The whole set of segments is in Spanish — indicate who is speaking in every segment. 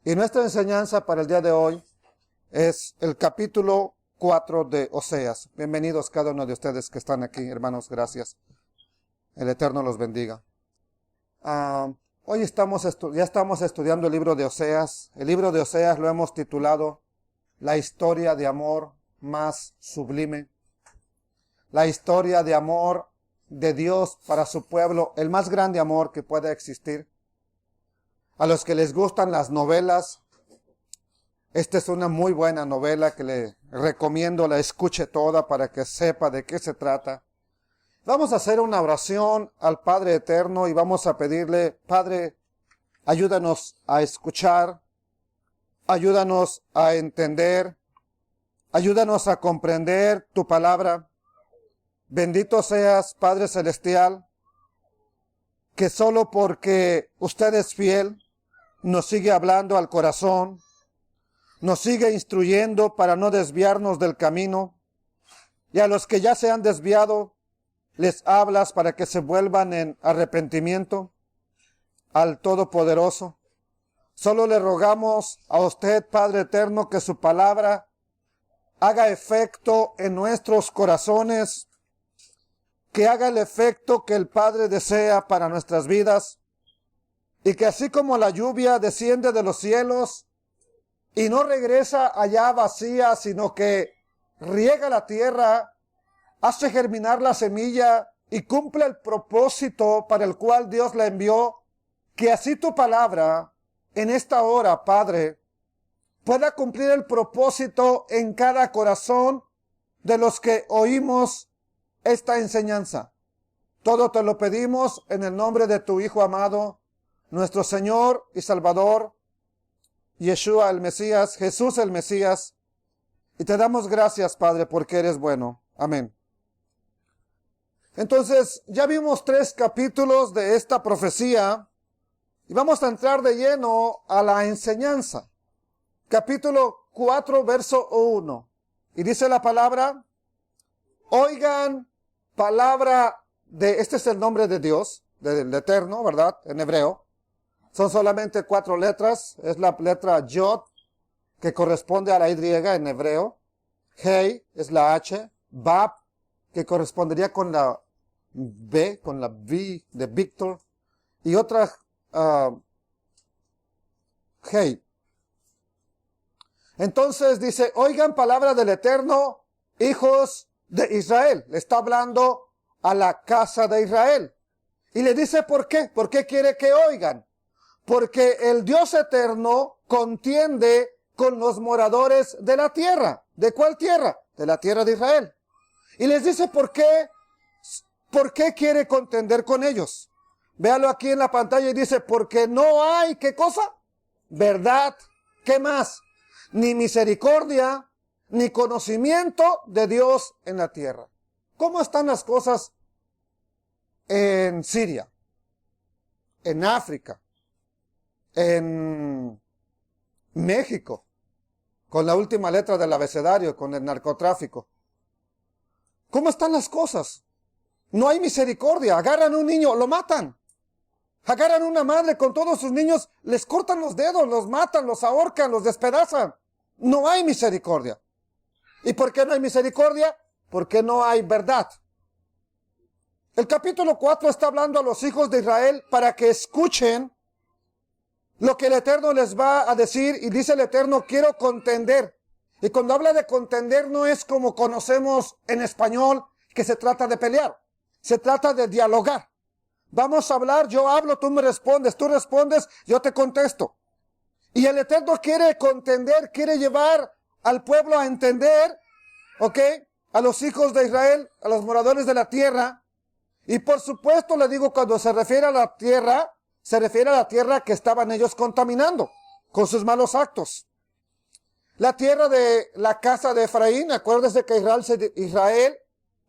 Speaker 1: Y nuestra enseñanza para el día de hoy es el capítulo 4 de Oseas. Bienvenidos cada uno de ustedes que están aquí, hermanos, gracias. El Eterno los bendiga. Hoy ya estamos estudiando el libro de Oseas. El libro de Oseas lo hemos titulado La historia de amor más sublime. La historia de amor de Dios para su pueblo, el más grande amor que pueda existir. A los que les gustan las novelas, esta es una muy buena novela que le recomiendo la escuche toda para que sepa de qué se trata. Vamos a hacer una oración al Padre Eterno y vamos a pedirle: Padre, ayúdanos a escuchar, ayúdanos a entender, ayúdanos a comprender tu palabra. Bendito seas, Padre Celestial, que solo porque usted es fiel, nos sigue hablando al corazón, nos sigue instruyendo para no desviarnos del camino, y a los que ya se han desviado, les hablas para que se vuelvan en arrepentimiento al Todopoderoso. Solo le rogamos a usted, Padre Eterno, que su palabra haga efecto en nuestros corazones, que haga el efecto que el Padre desea para nuestras vidas, y que así como la lluvia desciende de los cielos y no regresa allá vacía, sino que riega la tierra, hace germinar la semilla y cumple el propósito para el cual Dios la envió, que así tu palabra en esta hora, Padre, pueda cumplir el propósito en cada corazón de los que oímos esta enseñanza. Todo te lo pedimos en el nombre de tu Hijo amado, nuestro Señor y Salvador, Yeshua el Mesías, Jesús el Mesías, y te damos gracias, Padre, porque eres bueno. Amén. Entonces, ya vimos 3 capítulos de esta profecía, y vamos a entrar de lleno a la enseñanza. Capítulo 4, verso 1. Y dice la palabra: oigan palabra de... Este es el nombre de Dios, del Eterno, ¿verdad? En hebreo. Son solamente 4 letras. Es la letra Yod, que corresponde a la Y en hebreo. Hei es la H. Bab, que correspondería con la B, con la V de Víctor. Y otra Hei. Entonces dice: oigan palabra del Eterno, hijos de Israel. Le está hablando a la casa de Israel. Y le dice ¿por qué? ¿Por qué quiere que oigan? Porque el Dios eterno contiende con los moradores de la tierra. ¿De cuál tierra? De la tierra de Israel. Y les dice ¿por qué quiere contender con ellos? Véalo aquí en la pantalla y dice: porque no hay, ¿qué cosa? Verdad. ¿Qué más? Ni misericordia, ni conocimiento de Dios en la tierra. ¿Cómo están las cosas en Siria, en África, en México, con la última letra del abecedario, con el narcotráfico? ¿Cómo están las cosas? No hay misericordia. Agarran a un niño, lo matan. Agarran a una madre con todos sus niños, les cortan los dedos, los matan, los ahorcan, los despedazan. No hay misericordia. ¿Y por qué no hay misericordia? Porque no hay verdad. El capítulo 4 está hablando a los hijos de Israel para que escuchen lo que el Eterno les va a decir. Y dice el Eterno: quiero contender. Y cuando habla de contender, no es como conocemos en español, que se trata de pelear. Se trata de dialogar. Vamos a hablar, yo hablo, tú me respondes, tú respondes, yo te contesto. Y el Eterno quiere contender, quiere llevar al pueblo a entender, ¿ok? A los hijos de Israel, a los moradores de la tierra. Y por supuesto le digo, cuando se refiere a la tierra, se refiere a la tierra que estaban ellos contaminando con sus malos actos. La tierra de la casa de Efraín, acuérdense que Israel,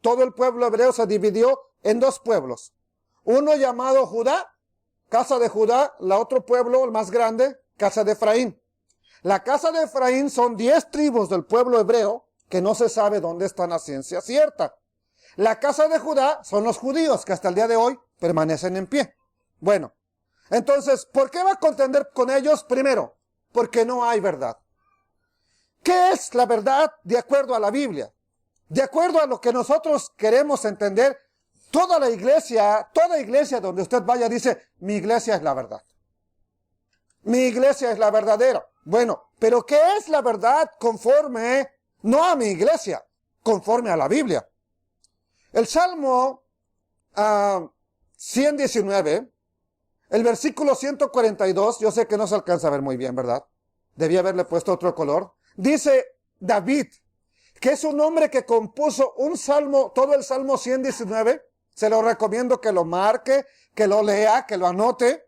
Speaker 1: todo el pueblo hebreo se dividió en 2 pueblos. Uno llamado Judá, casa de Judá, la otro pueblo, el más grande, casa de Efraín. La casa de Efraín son 10 tribus del pueblo hebreo que no se sabe dónde están a ciencia cierta. La casa de Judá son los judíos que hasta el día de hoy permanecen en pie. Bueno, entonces, ¿por qué va a contender con ellos? Primero, porque no hay verdad. ¿Qué es la verdad de acuerdo a la Biblia? De acuerdo a lo que nosotros queremos entender, toda iglesia donde usted vaya dice, mi iglesia es la verdad. Mi iglesia es la verdadera. Bueno, pero ¿qué es la verdad conforme, no a mi iglesia, conforme a la Biblia? El Salmo 119, el versículo 142, yo sé que no se alcanza a ver muy bien, ¿verdad? Debí haberle puesto otro color. Dice David, que es un hombre que compuso un salmo, todo el Salmo 119. Se lo recomiendo que lo marque, que lo lea, que lo anote.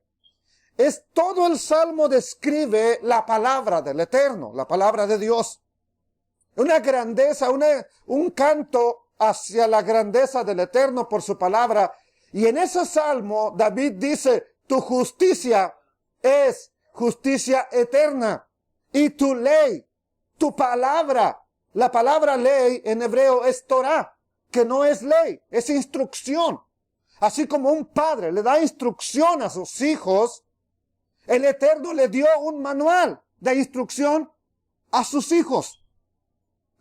Speaker 1: Es todo el Salmo describe la palabra del Eterno, la palabra de Dios. Una grandeza, un canto hacia la grandeza del Eterno por su palabra. Y en ese Salmo David dice, tu justicia es justicia eterna. Y tu ley, tu palabra, la palabra ley en hebreo es Torah, que no es ley, es instrucción. Así como un padre le da instrucción a sus hijos, el Eterno le dio un manual de instrucción a sus hijos.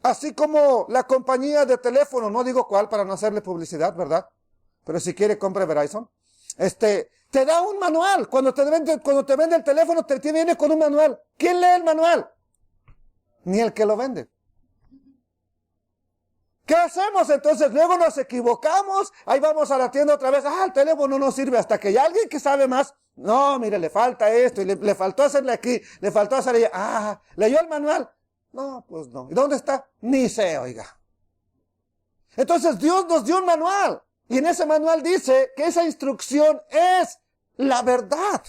Speaker 1: Así como la compañía de teléfono, no digo cuál para no hacerle publicidad, ¿verdad? Pero si quiere, compre Verizon. Te da un manual. Cuando te vende el teléfono, te viene con un manual. ¿Quién lee el manual? Ni el que lo vende. ¿Qué hacemos entonces? Luego nos equivocamos, ahí vamos a la tienda otra vez, el teléfono no sirve, hasta que hay alguien que sabe más, no, mire, le falta esto, y le faltó hacerle aquí, le faltó hacerle allá, ¿leyó el manual? No, pues no. ¿Y dónde está? Ni sé, oiga. Entonces Dios nos dio un manual, y en ese manual dice que esa instrucción es la verdad.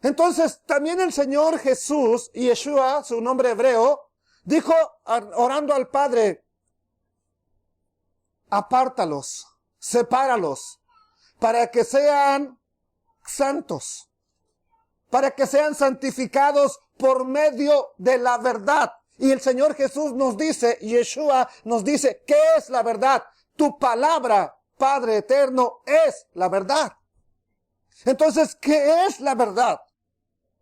Speaker 1: Entonces también el Señor Jesús, y Yeshua, su nombre hebreo, dijo, orando al Padre, apártalos, sepáralos, para que sean santos, para que sean santificados por medio de la verdad. Y el Señor Jesús nos dice, Yeshua nos dice, ¿qué es la verdad? Tu palabra, Padre eterno, es la verdad. Entonces, ¿qué es la verdad?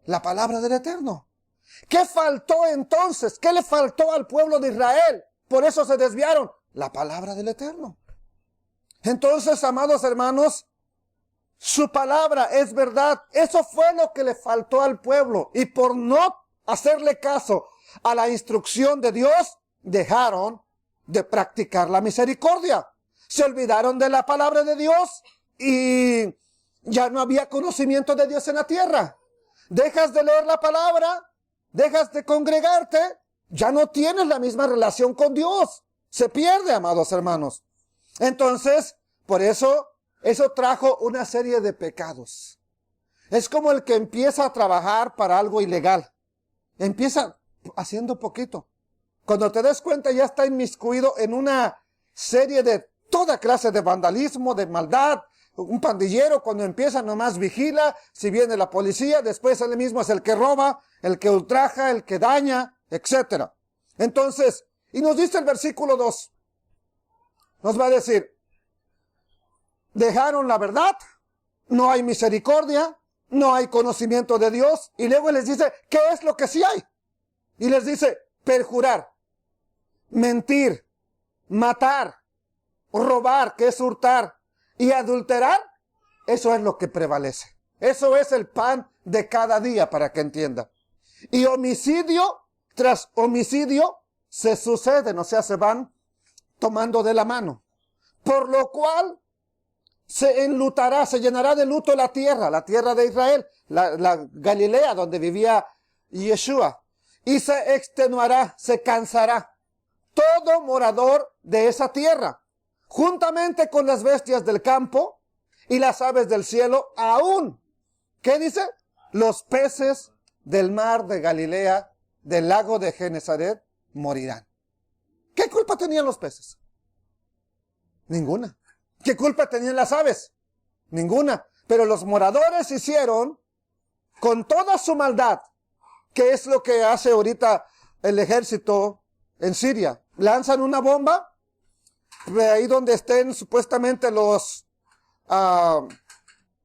Speaker 1: La palabra del Eterno. ¿Qué faltó entonces? ¿Qué le faltó al pueblo de Israel? Por eso se desviaron. La palabra del Eterno. Entonces, amados hermanos, su palabra es verdad. Eso fue lo que le faltó al pueblo. Y por no hacerle caso a la instrucción de Dios, dejaron de practicar la misericordia. Se olvidaron de la palabra de Dios y ya no había conocimiento de Dios en la tierra. Dejas de leer la palabra, dejas de congregarte, ya no tienes la misma relación con Dios. Se pierde, amados hermanos. Entonces, por eso trajo una serie de pecados. Es como el que empieza a trabajar para algo ilegal. Empieza haciendo poquito. Cuando te des cuenta ya está inmiscuido en una serie de toda clase de vandalismo, de maldad. Un pandillero cuando empieza nomás vigila, si viene la policía, después él mismo es el que roba, el que ultraja, el que daña, etc. Entonces, y nos dice el versículo 2, nos va a decir, dejaron la verdad, no hay misericordia, no hay conocimiento de Dios, y luego les dice, ¿qué es lo que sí hay? Y les dice, perjurar, mentir, matar, robar, que es hurtar, y adulterar, eso es lo que prevalece. Eso es el pan de cada día, para que entienda. Y homicidio tras homicidio se suceden, o sea, se van tomando de la mano. Por lo cual se enlutará, se llenará de luto la tierra de Israel, la Galilea donde vivía Yeshua. Y se extenuará, se cansará todo morador de esa tierra, juntamente con las bestias del campo y las aves del cielo, aún, ¿qué dice? Los peces del mar de Galilea, del lago de Genesaret, morirán. ¿Qué culpa tenían los peces? Ninguna. ¿Qué culpa tenían las aves? Ninguna. Pero los moradores hicieron con toda su maldad, que es lo que hace ahorita el ejército en Siria. Lanzan una bomba, ahí donde estén supuestamente los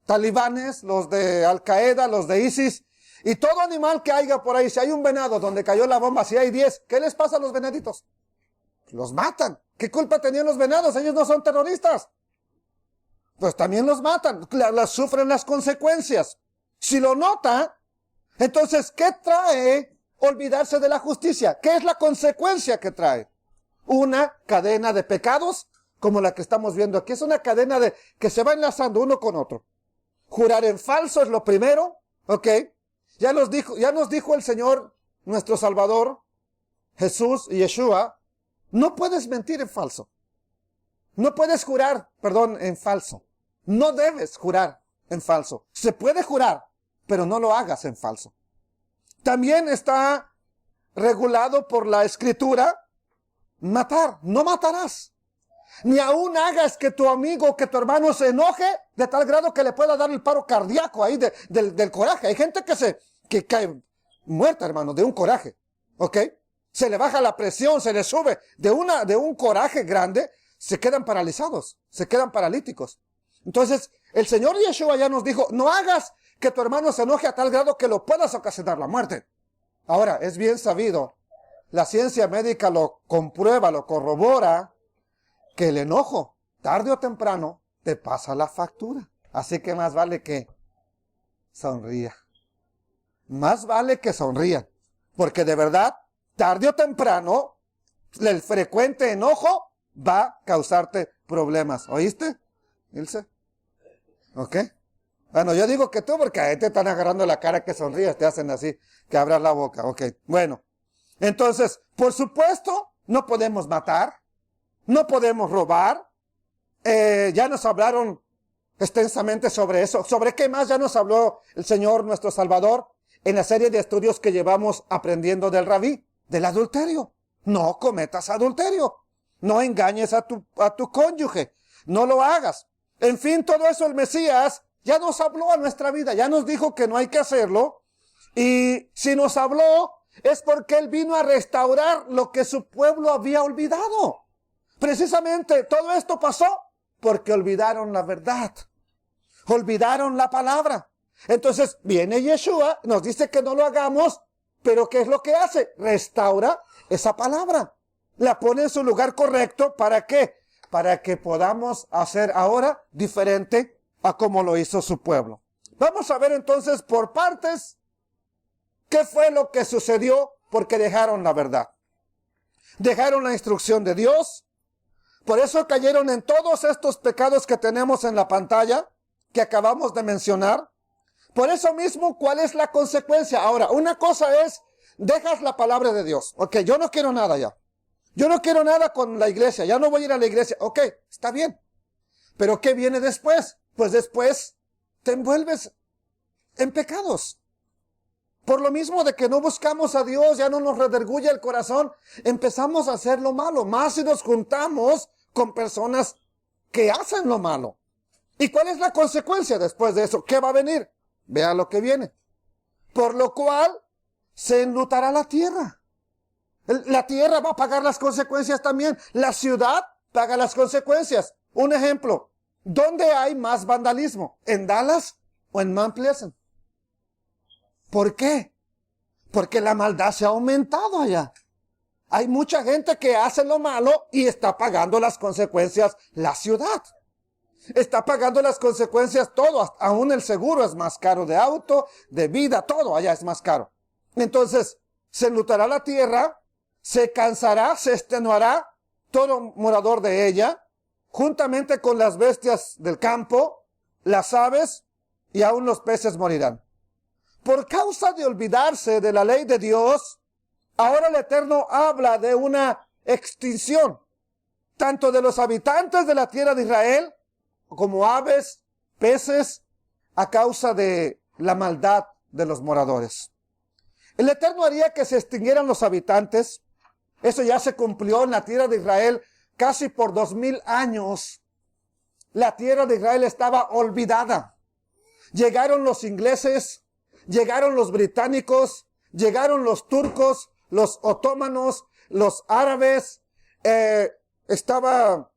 Speaker 1: talibanes, los de Al Qaeda, los de ISIS, Y todo animal que haya por ahí, si hay un venado donde cayó la bomba, si hay 10, ¿qué les pasa a los venaditos? Los matan. ¿Qué culpa tenían los venados? Ellos no son terroristas. Pues también los matan, sufren las consecuencias. Si lo nota, entonces, ¿qué trae olvidarse de la justicia? ¿Qué es la consecuencia que trae? Una cadena de pecados, como la que estamos viendo aquí. Es una cadena que se va enlazando uno con otro. Jurar en falso es lo primero, ¿ok? Ya nos dijo el Señor, nuestro Salvador, Jesús y Yeshua, no puedes mentir en falso. No puedes jurar, en falso. No debes jurar en falso. Se puede jurar, pero no lo hagas en falso. También está regulado por la Escritura, matar. No matarás. Ni aún hagas que tu amigo, que tu hermano se enoje de tal grado que le pueda dar el paro cardíaco ahí del coraje. Hay gente que cae muerta, hermano, de un coraje. ¿Ok? Se le baja la presión, se le sube. De un coraje grande, se quedan paralizados, se quedan paralíticos. Entonces, el Señor Yeshua ya nos dijo, no hagas que tu hermano se enoje a tal grado que lo puedas ocasionar la muerte. Ahora, es bien sabido, la ciencia médica lo comprueba, lo corrobora, que el enojo, tarde o temprano, te pasa la factura. Así que más vale que sonría. Más vale que sonrían. Porque de verdad, tarde o temprano, el frecuente enojo va a causarte problemas. ¿Oíste, Ilse? ¿Ok? Bueno, yo digo que tú, porque ahí te están agarrando la cara que sonríes, te hacen así, que abras la boca. Ok, bueno. Entonces, por supuesto, no podemos matar. No podemos robar. Ya nos hablaron extensamente sobre eso. ¿Sobre qué más ya nos habló el Señor, nuestro Salvador, en la serie de estudios que llevamos aprendiendo del Rabí? Del adulterio. No cometas adulterio. No engañes a tu cónyuge. No lo hagas. En fin, todo eso el Mesías ya nos habló a nuestra vida. Ya nos dijo que no hay que hacerlo. Y si nos habló, es porque Él vino a restaurar lo que su pueblo había olvidado. Precisamente todo esto pasó porque olvidaron la verdad. Olvidaron la palabra. Entonces viene Yeshua, nos dice que no lo hagamos, pero ¿qué es lo que hace? Restaura esa palabra. La pone en su lugar correcto. ¿Para qué? Para que podamos hacer ahora diferente a como lo hizo su pueblo. Vamos a ver entonces por partes qué fue lo que sucedió porque dejaron la verdad. Dejaron la instrucción de Dios. Por eso cayeron en todos estos pecados que tenemos en la pantalla, que acabamos de mencionar. Por eso mismo, ¿cuál es la consecuencia? Ahora, una cosa es, dejas la palabra de Dios. Ok, yo no quiero nada ya. Yo no quiero nada con la iglesia, ya no voy a ir a la iglesia. Ok, está bien. Pero ¿qué viene después? Pues después te envuelves en pecados. Por lo mismo de que no buscamos a Dios, ya no nos redarguye el corazón, empezamos a hacer lo malo. Más si nos juntamos con personas que hacen lo malo. ¿Y cuál es la consecuencia después de eso? ¿Qué va a venir? Vea lo que viene. Por lo cual se enlutará la tierra. La tierra va a pagar las consecuencias también. La ciudad paga las consecuencias. Un ejemplo. ¿Dónde hay más vandalismo? ¿En Dallas o en Mount Pleasant? ¿Por qué? Porque la maldad se ha aumentado allá. Hay mucha gente que hace lo malo y está pagando las consecuencias la ciudad. Está pagando las consecuencias todo, aún el seguro es más caro de auto, de vida, todo allá es más caro. Entonces, se enlutará la tierra, se cansará, se extenuará todo morador de ella, juntamente con las bestias del campo, las aves y aún los peces morirán. Por causa de olvidarse de la ley de Dios, ahora el Eterno habla de una extinción, tanto de los habitantes de la tierra de Israel, como aves, peces, a causa de la maldad de los moradores. El Eterno haría que se extinguieran los habitantes. Eso ya se cumplió en la tierra de Israel casi por 2000 años. La tierra de Israel estaba olvidada. Llegaron los ingleses, llegaron los británicos, llegaron los turcos, los otomanos, los árabes, estaba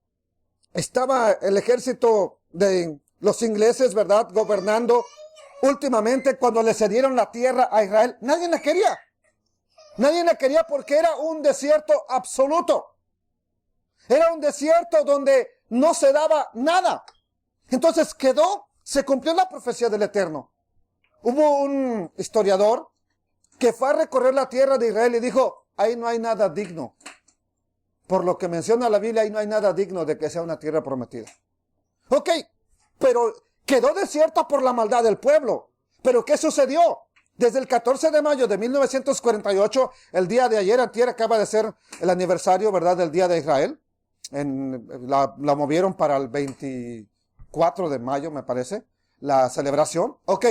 Speaker 1: el ejército de los ingleses, ¿verdad?, gobernando últimamente cuando le cedieron la tierra a Israel, nadie la quería. Nadie la quería porque era un desierto absoluto. Era un desierto donde no se daba nada. Entonces se cumplió la profecía del Eterno. Hubo un historiador que fue a recorrer la tierra de Israel y dijo, ahí no hay nada digno. Por lo que menciona la Biblia, ahí no hay nada digno de que sea una tierra prometida. Ok, pero quedó desierta por la maldad del pueblo. ¿Pero qué sucedió? Desde el 14 de mayo de 1948, el día de ayer, antier, acaba de ser el aniversario, ¿verdad?, del Día de Israel. La movieron para el 24 de mayo, me parece, la celebración. Ok,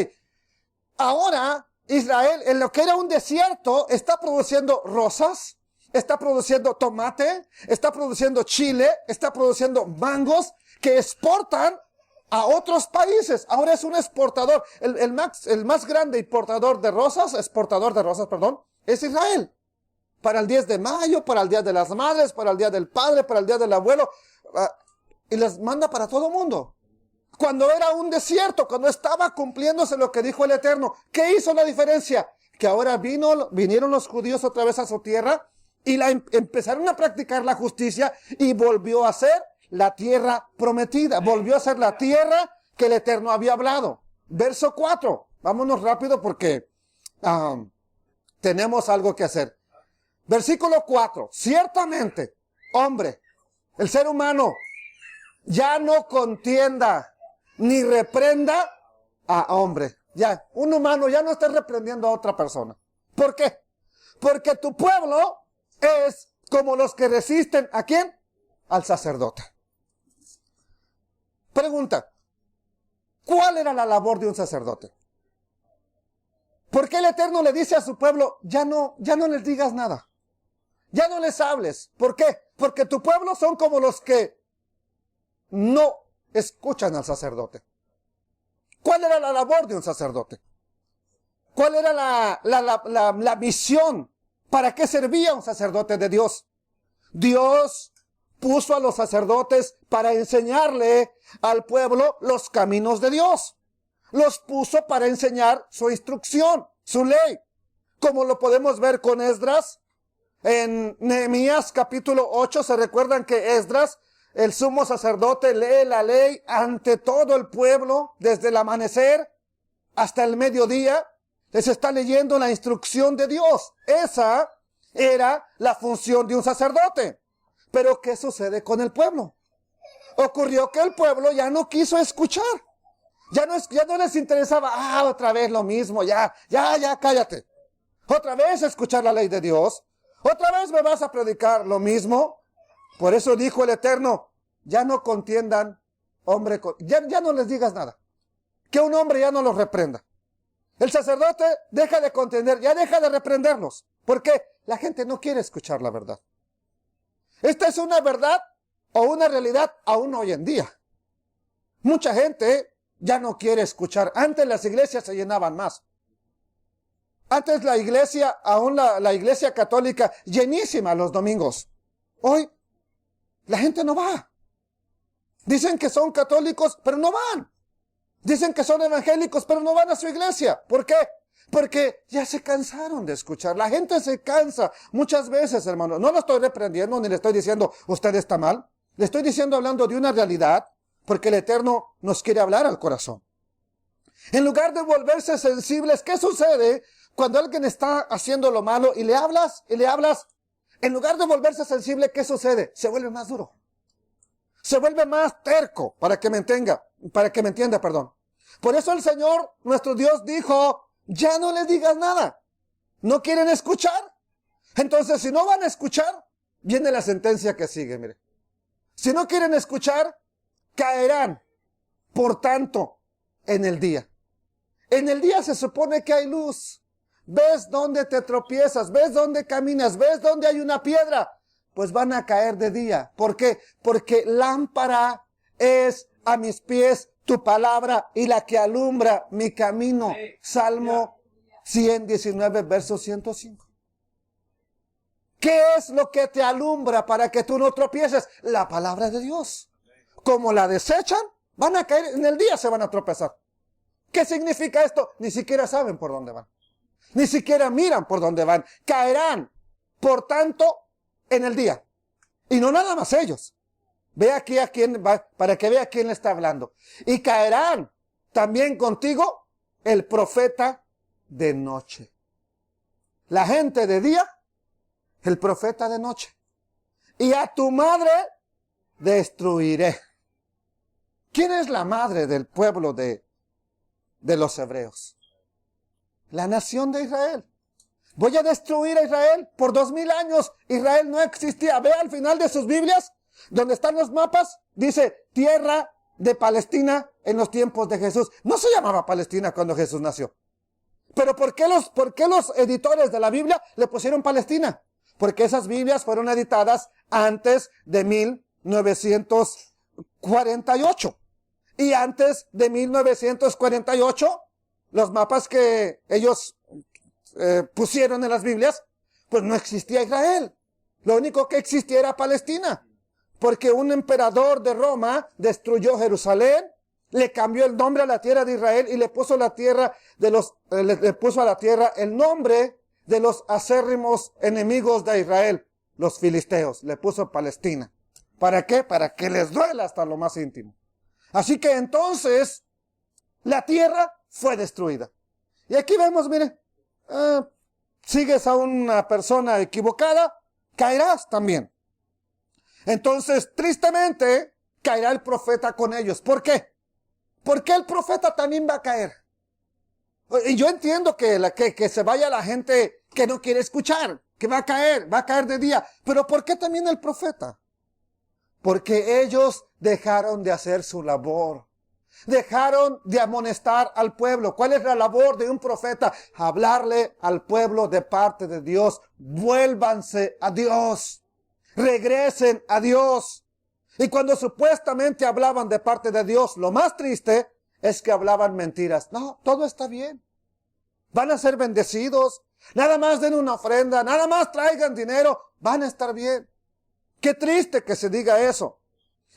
Speaker 1: ahora Israel, en lo que era un desierto, está produciendo rosas, está produciendo tomate, está produciendo chile, está produciendo mangos que exportan a otros países. Ahora es un exportador. El más grande exportador de rosas, es Israel. Para el 10 de mayo, para el Día de las Madres, para el Día del Padre, para el Día del Abuelo. Y les manda para todo el mundo. Cuando era un desierto, cuando estaba cumpliéndose lo que dijo el Eterno. ¿Qué hizo la diferencia? Que ahora vinieron los judíos otra vez a su tierra y empezaron a practicar la justicia y volvió a ser la tierra prometida. Volvió a ser la tierra que el Eterno había hablado. Verso 4. Vámonos rápido porque tenemos algo que hacer. Versículo 4. Ciertamente, hombre, el ser humano, ya no contienda ni reprenda a hombre. Ya, un humano ya no está reprendiendo a otra persona. ¿Por qué? Porque tu pueblo es como los que resisten, ¿a quién? Al sacerdote. Pregunta, ¿cuál era la labor de un sacerdote? ¿Por qué el Eterno le dice a su pueblo, ya no les digas nada? Ya no les hables. ¿Por qué? Porque tu pueblo son como los que no escuchan al sacerdote. ¿Cuál era la labor de un sacerdote? ¿Cuál era la misión? ¿Para qué servía un sacerdote de Dios? Dios puso a los sacerdotes para enseñarle al pueblo los caminos de Dios. Los puso para enseñar su instrucción, su ley. Como lo podemos ver con Esdras. En Nehemías capítulo 8 se recuerdan que Esdras, el sumo sacerdote, lee la ley ante todo el pueblo desde el amanecer hasta el mediodía. Les está leyendo la instrucción de Dios. Esa era la función de un sacerdote. Pero ¿qué sucede con el pueblo? Ocurrió que el pueblo ya no quiso escuchar. Ya no les interesaba, otra vez lo mismo, ya, cállate. Otra vez escuchar la ley de Dios. Otra vez me vas a predicar lo mismo. Por eso dijo el Eterno, ya no contiendan, hombre, ya no les digas nada. Que un hombre ya no los reprenda. El sacerdote deja de contender, ya deja de reprenderlos. Porque la gente no quiere escuchar la verdad. Esta es una verdad o una realidad aún hoy en día. Mucha gente ya no quiere escuchar. Antes las iglesias se llenaban más. Antes la iglesia, aún la iglesia católica, llenísima los domingos. Hoy la gente no va. Dicen que son católicos, pero no van. Dicen que son evangélicos, pero no van a su iglesia. ¿Por qué? Porque ya se cansaron de escuchar. La gente se cansa muchas veces, hermano. No lo estoy reprendiendo ni le estoy diciendo usted está mal. Le estoy diciendo hablando de una realidad, porque el Eterno nos quiere hablar al corazón. En lugar de volverse sensibles, ¿qué sucede cuando alguien está haciendo lo malo y le hablas? En lugar de volverse sensible, ¿qué sucede? Se vuelve más duro. Se vuelve más terco, para que me entienda, perdón. Por eso el Señor, nuestro Dios, dijo, ya no les digas nada. ¿No quieren escuchar? Entonces, si no van a escuchar, viene la sentencia que sigue, mire. Si no quieren escuchar, caerán, por tanto, en el día. En el día se supone que hay luz. Ves dónde te tropiezas, ves dónde caminas, ves dónde hay una piedra. Pues van a caer de día. ¿Por qué? Porque lámpara es a mis pies tu palabra y la que alumbra mi camino. Salmo 119, verso 105. ¿Qué es lo que te alumbra para que tú no tropieces? La palabra de Dios. Como la desechan, van a caer, en el día se van a tropezar. ¿Qué significa esto? Ni siquiera saben por dónde van. Ni siquiera miran por dónde van. Caerán, por tanto, en el día. Y no nada más ellos. Ve aquí a quién va, para que vea quién le está hablando. Y caerán también contigo el profeta de noche. La gente de día, el profeta de noche. Y a tu madre destruiré. ¿Quién es la madre del pueblo de los hebreos? La nación de Israel. Voy a destruir a Israel por 2000 años. Israel no existía. Ve al final de sus Biblias, donde están los mapas, dice tierra de Palestina en los tiempos de Jesús. No se llamaba Palestina cuando Jesús nació. Pero ¿por qué los editores de la Biblia le pusieron Palestina? Porque esas Biblias fueron editadas antes de 1948. Y antes de 1948, los mapas que ellos pusieron en las Biblias, pues no existía Israel. Lo único que existía era Palestina. Porque un emperador de Roma destruyó Jerusalén, le cambió el nombre a la tierra de Israel y le puso a la tierra el nombre de los acérrimos enemigos de Israel, los filisteos. Le puso Palestina. ¿Para qué? Para que les duela hasta lo más íntimo. Así que entonces la tierra fue destruida. Y aquí vemos, mire, sigues a una persona equivocada, caerás también. Entonces, tristemente, caerá el profeta con ellos. ¿Por qué? Porque el profeta también va a caer. Y yo entiendo que se vaya la gente que no quiere escuchar, que va a caer de día. Pero ¿por qué también el profeta? Porque ellos dejaron de hacer su labor. Dejaron de amonestar al pueblo. ¿Cuál es la labor de un profeta? Hablarle al pueblo de parte de Dios. Vuélvanse a Dios. Regresen a Dios. Y cuando supuestamente hablaban de parte de Dios, lo más triste es que hablaban mentiras. No, todo está bien. Van a ser bendecidos. Nada más den una ofrenda. Nada más traigan dinero. Van a estar bien. Qué triste que se diga eso.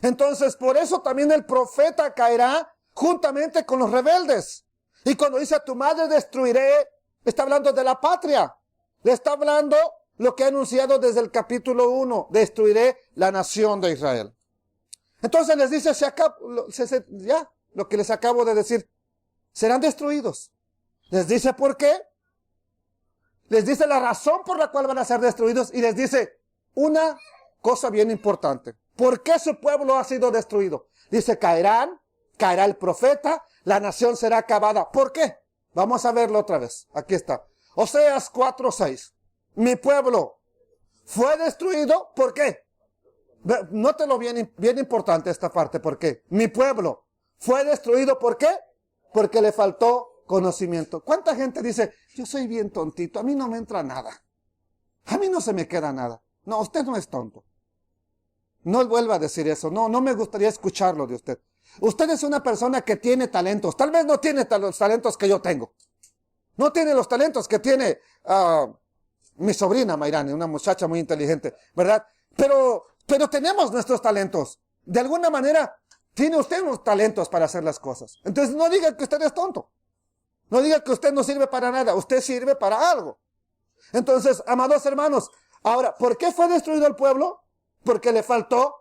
Speaker 1: Entonces, por eso también el profeta caerá juntamente con los rebeldes. Y cuando dice a tu madre destruiré, está hablando de la patria. Le está hablando lo que ha anunciado desde el capítulo 1. Destruiré la nación de Israel. Entonces les dice, ya, lo que les acabo de decir. Serán destruidos. Les dice por qué. Les dice la razón por la cual van a ser destruidos. Y les dice una cosa bien importante. ¿Por qué su pueblo ha sido destruido? Dice, caerá el profeta, la nación será acabada. ¿Por qué? Vamos a verlo otra vez. Aquí está. Oseas 4:6. Mi pueblo fue destruido. ¿Por qué? Nótelo bien importante esta parte. ¿Por qué? Mi pueblo fue destruido. ¿Por qué? Porque le faltó conocimiento. ¿Cuánta gente dice, yo soy bien tontito, a mí no me entra nada? A mí no se me queda nada. No, usted no es tonto. No vuelva a decir eso. No me gustaría escucharlo de usted. Usted es una persona que tiene talentos. Tal vez no tiene los talentos que yo tengo. No tiene los talentos que tiene mi sobrina Mayrani, una muchacha muy inteligente, ¿verdad? Pero tenemos nuestros talentos. De alguna manera, tiene usted unos talentos para hacer las cosas. Entonces no diga que usted es tonto. No diga que usted no sirve para nada. Usted sirve para algo. Entonces, amados hermanos, ahora, ¿por qué fue destruido el pueblo? Porque le faltó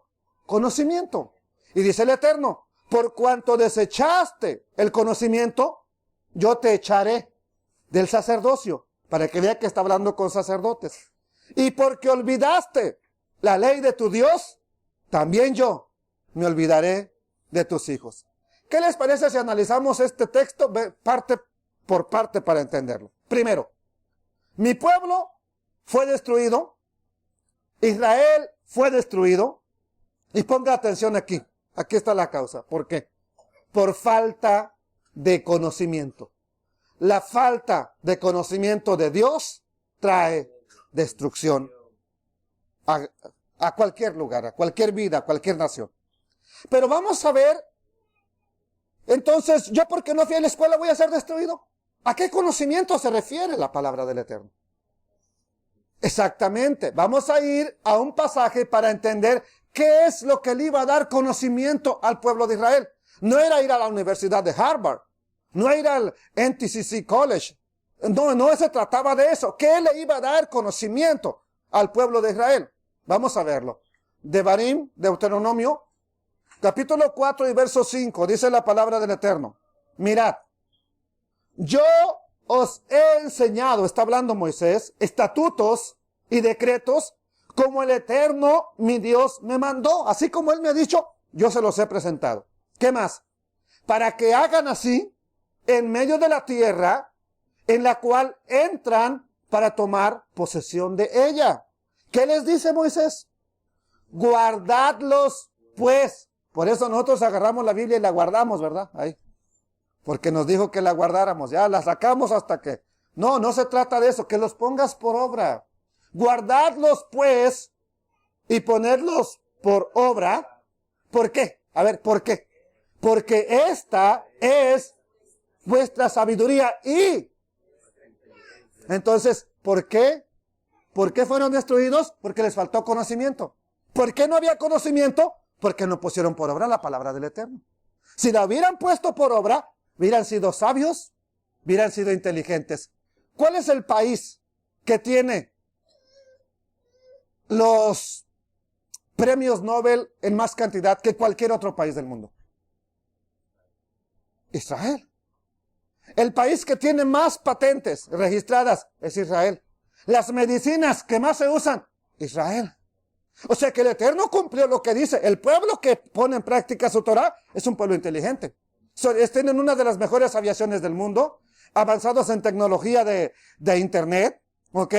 Speaker 1: conocimiento. Y dice el Eterno, por cuanto desechaste el conocimiento, yo te echaré del sacerdocio, para que vea que está hablando con sacerdotes. Y porque olvidaste la ley de tu Dios, también yo me olvidaré de tus hijos. ¿Qué les parece si analizamos este texto parte por parte para entenderlo? Primero, mi pueblo fue destruido, Israel fue destruido, y ponga atención aquí. Aquí está la causa. ¿Por qué? Por falta de conocimiento. La falta de conocimiento de Dios trae destrucción a cualquier lugar, a cualquier vida, a cualquier nación. Pero vamos a ver, entonces, ¿yo porque no fui a la escuela voy a ser destruido? ¿A qué conocimiento se refiere la palabra del Eterno? Exactamente. Vamos a ir a un pasaje para entender qué es lo que le iba a dar conocimiento al pueblo de Israel. No era ir a la Universidad de Harvard no ir al NTCC College. No se trataba de eso. ¿Qué le iba a dar conocimiento al pueblo de Israel? Vamos a verlo. Devarim, Deuteronomio, capítulo 4 y verso 5, dice la palabra del Eterno. Mirad, yo os he enseñado, está hablando Moisés, estatutos y decretos como el Eterno, mi Dios, me mandó. Así como Él me ha dicho, yo se los he presentado. ¿Qué más? Para que hagan así en medio de la tierra en la cual entran para tomar posesión de ella. ¿Qué les dice Moisés? Guardadlos, pues. Por eso nosotros agarramos la Biblia y la guardamos, ¿verdad? Ahí. Porque nos dijo que la guardáramos. Ya la sacamos hasta que... No se trata de eso, que los pongas por obra. Guardadlos, pues, y ponerlos por obra. ¿Por qué? A ver, ¿por qué? Porque esta es vuestra sabiduría y... Entonces, ¿por qué? ¿Por qué fueron destruidos? Porque les faltó conocimiento. ¿Por qué no había conocimiento? Porque no pusieron por obra la palabra del Eterno. Si la hubieran puesto por obra, hubieran sido sabios, hubieran sido inteligentes. ¿Cuál es el país que tiene los premios Nobel en más cantidad que cualquier otro país del mundo? Israel. El país que tiene más patentes registradas es Israel. Las medicinas que más se usan, Israel. O sea que el Eterno cumplió lo que dice. El pueblo que pone en práctica su Torah es un pueblo inteligente. Tienen una de las mejores aviaciones del mundo, avanzados en tecnología de internet, ¿ok?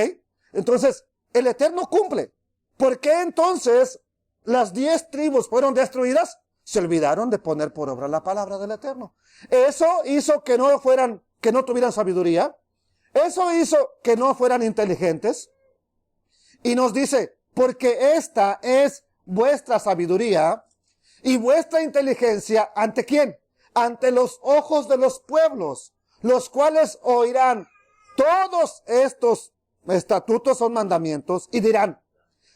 Speaker 1: Entonces, el Eterno cumple. ¿Por qué entonces las 10 tribus fueron destruidas? Se olvidaron de poner por obra la palabra del Eterno. Eso hizo que no tuvieran sabiduría. Eso hizo que no fueran inteligentes. Y nos dice, porque esta es vuestra sabiduría y vuestra inteligencia, ¿ante quién? Ante los ojos de los pueblos, los cuales oirán todos estos estatutos o mandamientos y dirán,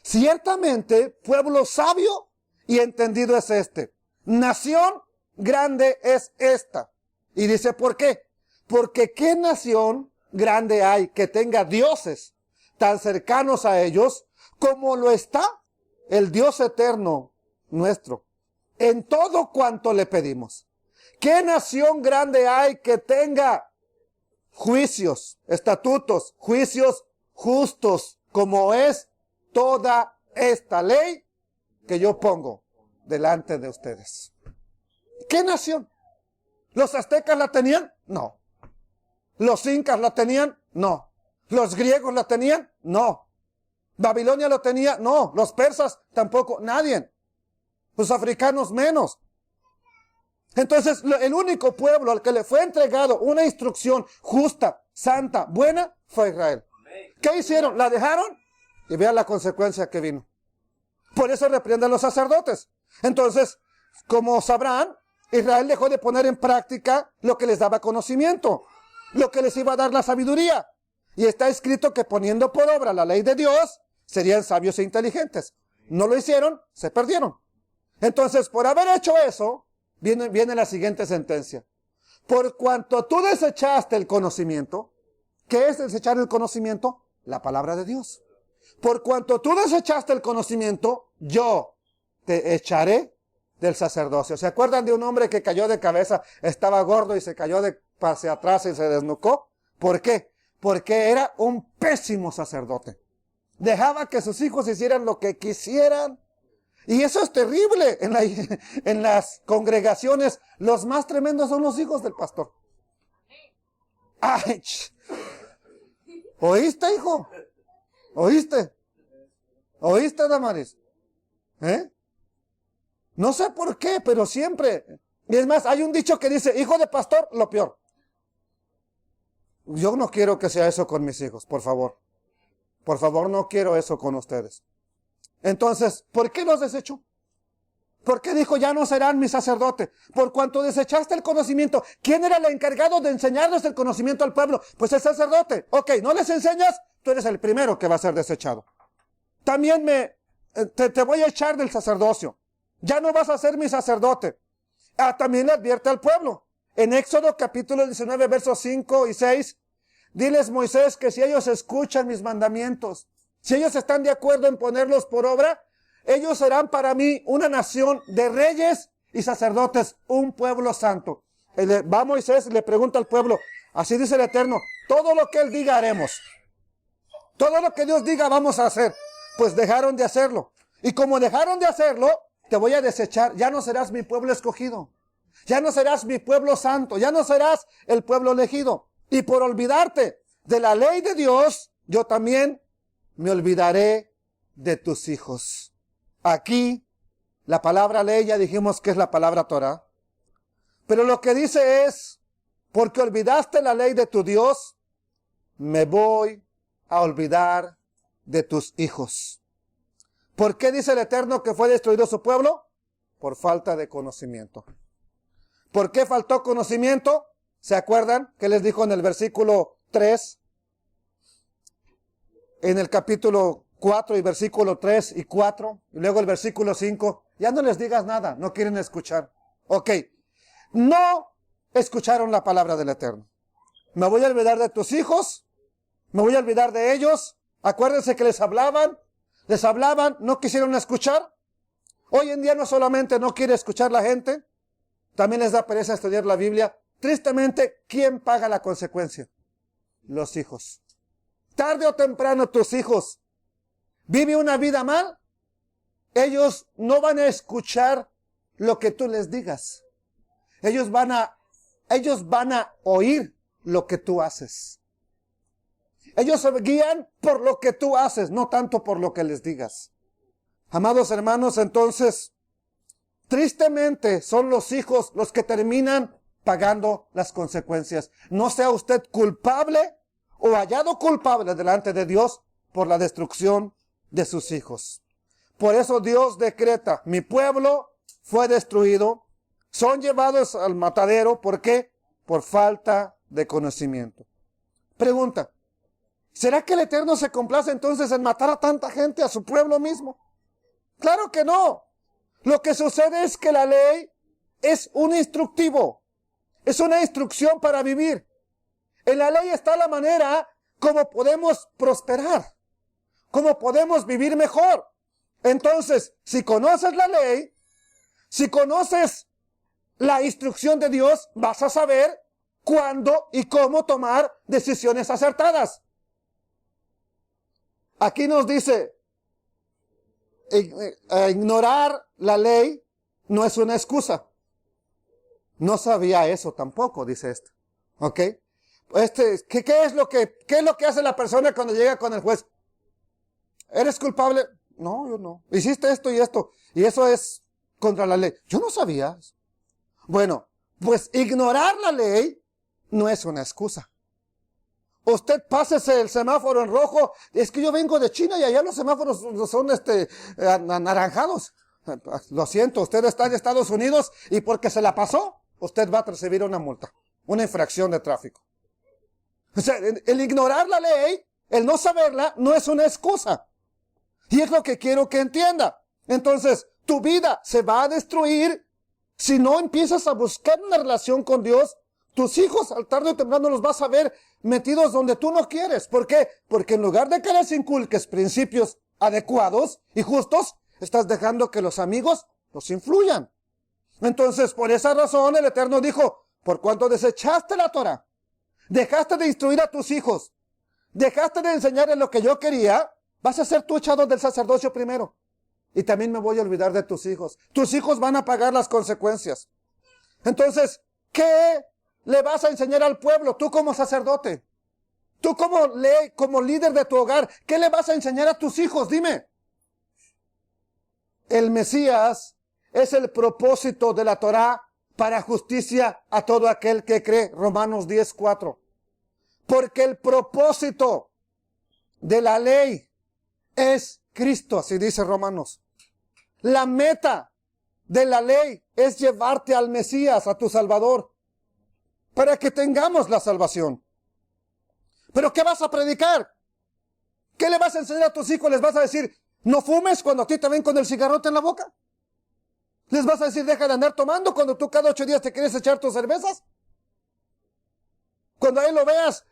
Speaker 1: ciertamente pueblo sabio y entendido es este. Nación grande es esta. Y dice, ¿por qué? Porque ¿qué nación grande hay que tenga dioses tan cercanos a ellos como lo está el Dios eterno nuestro en todo cuanto le pedimos? ¿Qué nación grande hay que tenga juicios, estatutos, juicios justos como es toda esta ley que yo pongo delante de ustedes? ¿Qué nación? ¿Los aztecas la tenían? No. ¿Los incas la tenían? No. ¿Los griegos la tenían? No. ¿Babilonia lo tenía? No. ¿Los persas? Tampoco. Nadie. Los africanos menos. Entonces, el único pueblo al que le fue entregado una instrucción justa, santa, buena, fue Israel. ¿Qué hicieron? ¿La dejaron? Y vean la consecuencia que vino. Por eso reprenden los sacerdotes. Entonces, como sabrán, Israel dejó de poner en práctica lo que les daba conocimiento, lo que les iba a dar la sabiduría. Y está escrito que poniendo por obra la ley de Dios, serían sabios e inteligentes. No lo hicieron, se perdieron. Entonces, por haber hecho eso, viene la siguiente sentencia. Por cuanto tú desechaste el conocimiento, ¿qué es desechar el conocimiento? La palabra de Dios. Por cuanto tú desechaste el conocimiento, yo te echaré del sacerdocio. ¿Se acuerdan de un hombre que cayó de cabeza, estaba gordo y se cayó hacia atrás y se desnucó? ¿Por qué? Porque era un pésimo sacerdote. Dejaba que sus hijos hicieran lo que quisieran. Y eso es terrible. En las congregaciones, los más tremendos son los hijos del pastor. ¡Ay! ¿Oíste, hijo? ¿Oíste? ¿Oíste, Damaris? No sé por qué, pero siempre. Y es más, hay un dicho que dice, hijo de pastor, lo peor. Yo no quiero que sea eso con mis hijos, por favor. Por favor, no quiero eso con ustedes. Entonces, ¿por qué los desechó? ¿Por qué dijo, ya no serán mi sacerdote? Por cuanto desechaste el conocimiento. ¿Quién era el encargado de enseñarles el conocimiento al pueblo? Pues el sacerdote. Ok, ¿no les enseñas? Tú eres el primero que va a ser desechado. También te voy a echar del sacerdocio. Ya no vas a ser mi sacerdote. También le advierte al pueblo. En Éxodo capítulo 19, versos 5 y 6, diles Moisés que si ellos escuchan mis mandamientos, si ellos están de acuerdo en ponerlos por obra, ellos serán para mí una nación de reyes y sacerdotes, un pueblo santo. Va Moisés y le pregunta al pueblo, así dice el Eterno, todo lo que Él diga haremos. Todo lo que Dios diga vamos a hacer. Pues dejaron de hacerlo. Y como dejaron de hacerlo, te voy a desechar. Ya no serás mi pueblo escogido. Ya no serás mi pueblo santo. Ya no serás el pueblo elegido. Y por olvidarte de la ley de Dios, yo también me olvidaré de tus hijos. Aquí, la palabra ley ya dijimos que es la palabra Torah. Pero lo que dice es, porque olvidaste la ley de tu Dios, me voy a olvidar de tus hijos. ¿Por qué dice el Eterno que fue destruido su pueblo? Por falta de conocimiento. ¿Por qué faltó conocimiento? ¿Se acuerdan que les dijo en el versículo 3? En el capítulo 4 y versículo 3 y 4. Y luego el versículo 5. Ya no les digas nada, no quieren escuchar. Ok. No escucharon la palabra del Eterno. Me voy a olvidar de tus hijos. Me voy a olvidar de ellos. Acuérdense que les hablaban, no quisieron escuchar. Hoy en día no solamente no quiere escuchar la gente, también les da pereza estudiar la Biblia. Tristemente, ¿quién paga la consecuencia? Los hijos. Tarde o temprano tus hijos viven una vida mal. Ellos no van a escuchar lo que tú les digas. Ellos van a oír lo que tú haces. Ellos se guían por lo que tú haces, no tanto por lo que les digas. Amados hermanos, entonces, tristemente son los hijos los que terminan pagando las consecuencias. No sea usted culpable o hallado culpable delante de Dios por la destrucción de sus hijos. Por eso Dios decreta, mi pueblo fue destruido, son llevados al matadero. ¿Por qué? Por falta de conocimiento. Pregunta, ¿será que el Eterno se complace entonces en matar a tanta gente, a su pueblo mismo? Claro que no. Lo que sucede es que la ley es un instructivo. Es una instrucción para vivir. En la ley está la manera como podemos prosperar, cómo podemos vivir mejor. Entonces, si conoces la ley, si conoces la instrucción de Dios, vas a saber cuándo y cómo tomar decisiones acertadas. Aquí nos dice, ignorar la ley no es una excusa. No sabía eso tampoco, dice esto. ¿Ok? ¿Qué es lo que hace la persona cuando llega con el juez? ¿Eres culpable? No, yo no. Hiciste esto y esto. Y eso es contra la ley. Yo no sabía. Bueno, pues ignorar la ley no es una excusa. Usted pásese el semáforo en rojo. Es que yo vengo de China y allá los semáforos son anaranjados. Lo siento, usted está en Estados Unidos y porque se la pasó, usted va a recibir una multa, una infracción de tráfico. O sea, el ignorar la ley, el no saberla, no es una excusa. Y es lo que quiero que entienda. Entonces, tu vida se va a destruir si no empiezas a buscar una relación con Dios. Tus hijos, al tarde o temprano, los vas a ver metidos donde tú no quieres. ¿Por qué? Porque en lugar de que les inculques principios adecuados y justos, estás dejando que los amigos los influyan. Entonces, por esa razón, el Eterno dijo, por cuanto desechaste la Torah, dejaste de instruir a tus hijos, dejaste de enseñarles lo que yo quería, vas a ser tú echado del sacerdocio primero. Y también me voy a olvidar de tus hijos. Tus hijos van a pagar las consecuencias. Entonces, ¿qué le vas a enseñar al pueblo? Tú como sacerdote, tú como líder de tu hogar, ¿qué le vas a enseñar a tus hijos? Dime. El Mesías es el propósito de la Torá para justicia a todo aquel que cree. Romanos 10:4. Porque el propósito de la ley es Cristo, así dice Romanos. La meta de la ley es llevarte al Mesías, a tu Salvador, para que tengamos la salvación. ¿Pero qué vas a predicar? ¿Qué le vas a enseñar a tus hijos? ¿Les vas a decir, no fumes cuando a ti te ven con el cigarrote en la boca? ¿Les vas a decir, deja de andar tomando cuando tú cada 8 días te quieres echar tus cervezas? Cuando a él lo veas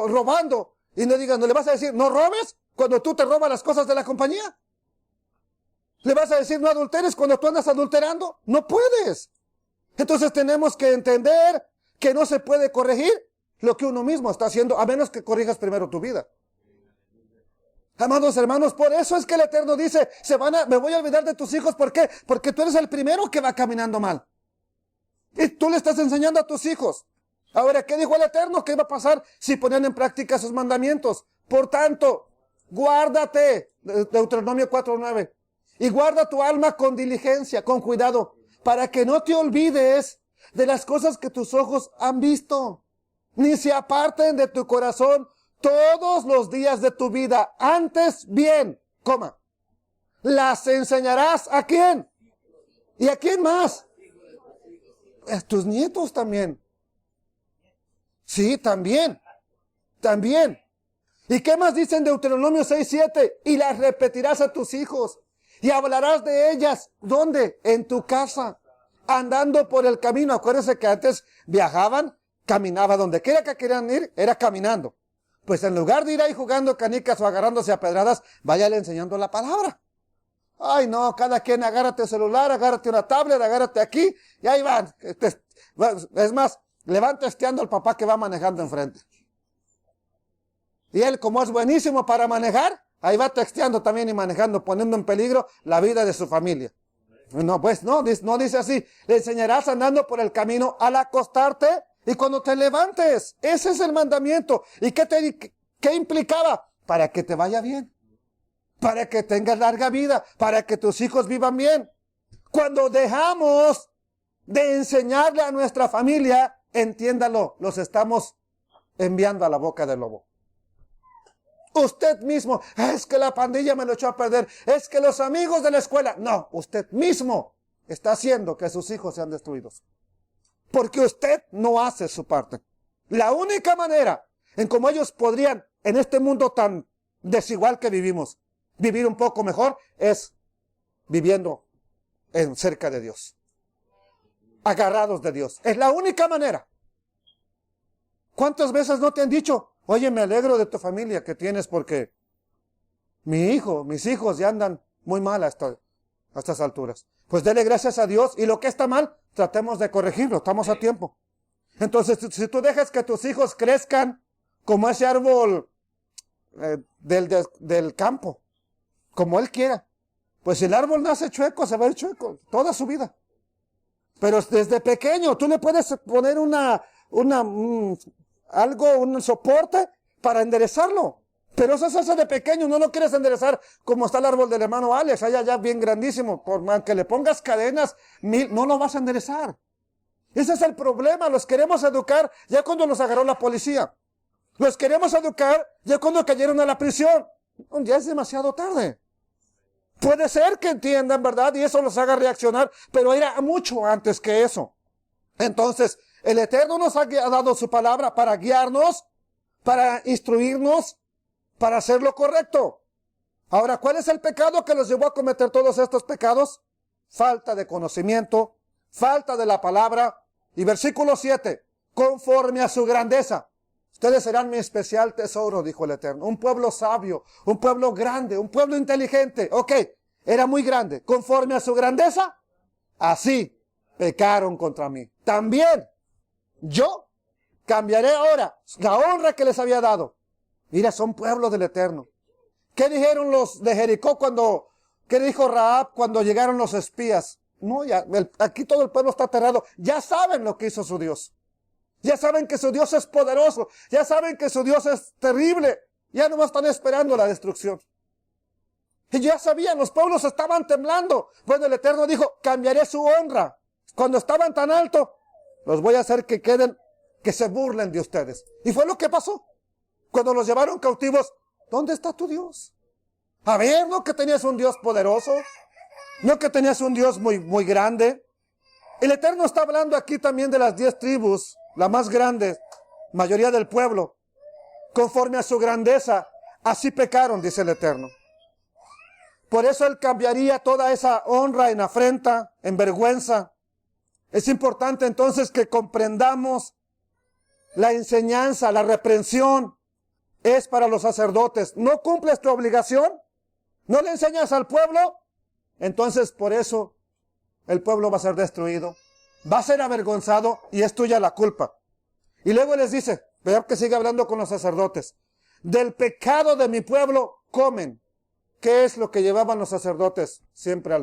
Speaker 1: robando, y no digas, ¿no le vas a decir, no robes cuando tú te robas las cosas de la compañía? ¿Le vas a decir, no adulteres cuando tú andas adulterando? No puedes. Entonces tenemos que entender que no se puede corregir lo que uno mismo está haciendo, a menos que corrijas primero tu vida. Amados hermanos, por eso es que el Eterno dice, me voy a olvidar de tus hijos. ¿Por qué? Porque tú eres el primero que va caminando mal. Y tú le estás enseñando a tus hijos. Ahora, ¿qué dijo el Eterno? ¿Qué iba a pasar si ponían en práctica sus mandamientos? Por tanto, guárdate, Deuteronomio 4:9, y guarda tu alma con diligencia, con cuidado, para que no te olvides de las cosas que tus ojos han visto, ni se aparten de tu corazón todos los días de tu vida. Antes bien, las enseñarás ¿a quién? ¿Y a quién más? A tus nietos también. Sí, también. ¿Y qué más dice en Deuteronomio 6:7? Y las repetirás a tus hijos. Y hablarás de ellas. ¿Dónde? En tu casa. Andando por el camino. Acuérdense que antes viajaban, caminaba. Donde quiera que querían ir, era caminando. Pues en lugar de ir ahí jugando canicas o agarrándose a pedradas, váyale enseñando la palabra. Ay, no, cada quien agárrate el celular, agárrate una tablet, agárrate aquí, y ahí van. Es más, le van testeando al papá que va manejando enfrente. Y él, como es buenísimo para manejar, ahí va texteando también y manejando, poniendo en peligro la vida de su familia. No, pues no dice así. Le enseñarás andando por el camino al acostarte y cuando te levantes. Ese es el mandamiento. ¿Y qué implicaba? Para que te vaya bien. Para que tengas larga vida. Para que tus hijos vivan bien. Cuando dejamos de enseñarle a nuestra familia, entiéndalo, los estamos enviando a la boca del lobo. Usted mismo, es que la pandilla me lo echó a perder, es que los amigos de la escuela. No, usted mismo está haciendo que sus hijos sean destruidos. Porque usted no hace su parte. La única manera en cómo ellos podrían, en este mundo tan desigual que vivimos, vivir un poco mejor, es viviendo cerca de Dios. Agarrados de Dios. Es la única manera. ¿Cuántas veces no te han dicho, oye, me alegro de tu familia que tienes porque mis hijos ya andan muy mal a estas alturas? Pues dele gracias a Dios y lo que está mal, tratemos de corregirlo, estamos a tiempo. Entonces, si tú dejas que tus hijos crezcan como ese árbol del campo, como él quiera, pues si el árbol nace chueco, se va a ir chueco toda su vida. Pero desde pequeño, tú le puedes poner un soporte para enderezarlo. Pero eso se hace de pequeño, no lo quieres enderezar como está el árbol del hermano Alex, allá ya bien grandísimo. Por más que le pongas cadenas, no lo vas a enderezar. Ese es el problema, los queremos educar ya cuando los agarró la policía. Los queremos educar ya cuando cayeron a la prisión. Ya es demasiado tarde. Puede ser que entiendan, ¿verdad? Y eso los haga reaccionar, pero era mucho antes que eso. Entonces, el Eterno nos ha dado su palabra para guiarnos, para instruirnos, para hacer lo correcto. Ahora, ¿cuál es el pecado que los llevó a cometer todos estos pecados? Falta de conocimiento, falta de la palabra. Y versículo 7, conforme a su grandeza. Ustedes serán mi especial tesoro, dijo el Eterno. Un pueblo sabio, un pueblo grande, un pueblo inteligente. Ok, era muy grande. Conforme a su grandeza, así pecaron contra mí. También yo cambiaré ahora la honra que les había dado. Mira, son pueblos del Eterno. ¿Qué dijeron los de Jericó qué dijo Rahab cuando llegaron los espías? No, aquí todo el pueblo está aterrado. Ya saben lo que hizo su Dios. Ya saben que su Dios es poderoso. Ya saben que su Dios es terrible. Ya no están esperando la destrucción. Y ya sabían, los pueblos estaban temblando. Bueno, el Eterno dijo, cambiaré su honra. Cuando estaban tan alto, los voy a hacer que se burlen de ustedes. Y fue lo que pasó. Cuando los llevaron cautivos, ¿dónde está tu Dios? A ver, ¿no que tenías un Dios poderoso? ¿No que tenías un Dios muy, muy grande? El Eterno está hablando aquí también de las 10 tribus, la más grande, mayoría del pueblo. Conforme a su grandeza, así pecaron, dice el Eterno. Por eso Él cambiaría toda esa honra en afrenta, en vergüenza. Es importante entonces que comprendamos la enseñanza, la reprensión es para los sacerdotes. ¿No cumples tu obligación? ¿No le enseñas al pueblo? Entonces por eso el pueblo va a ser destruido, va a ser avergonzado y es tuya la culpa. Y luego les dice, vean que sigue hablando con los sacerdotes, del pecado de mi pueblo comen. ¿Qué es lo que llevaban los sacerdotes siempre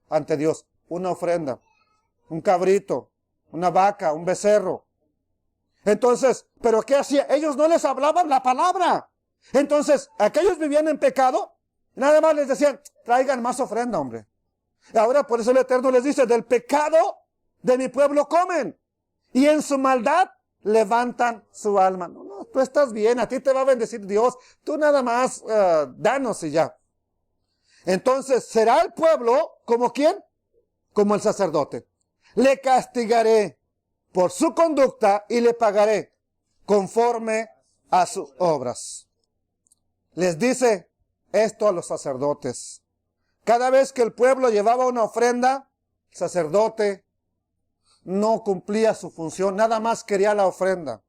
Speaker 1: ante Dios? Una ofrenda, un cabrito, una vaca, un becerro. Entonces, ¿pero qué hacía? Ellos no les hablaban la palabra. Entonces, aquellos vivían en pecado, nada más les decían, traigan más ofrenda, hombre. Ahora por eso el Eterno les dice, del pecado de mi pueblo comen, y en su maldad levantan su alma. No, no, tú estás bien, a ti te va a bendecir Dios, tú nada más danos y ya. Entonces, ¿será el pueblo como quién? Como el sacerdote. Le castigaré por su conducta y le pagaré conforme a sus obras. Les dice esto a los sacerdotes. Cada vez que el pueblo llevaba una ofrenda, el sacerdote no cumplía su función, nada más quería la ofrenda.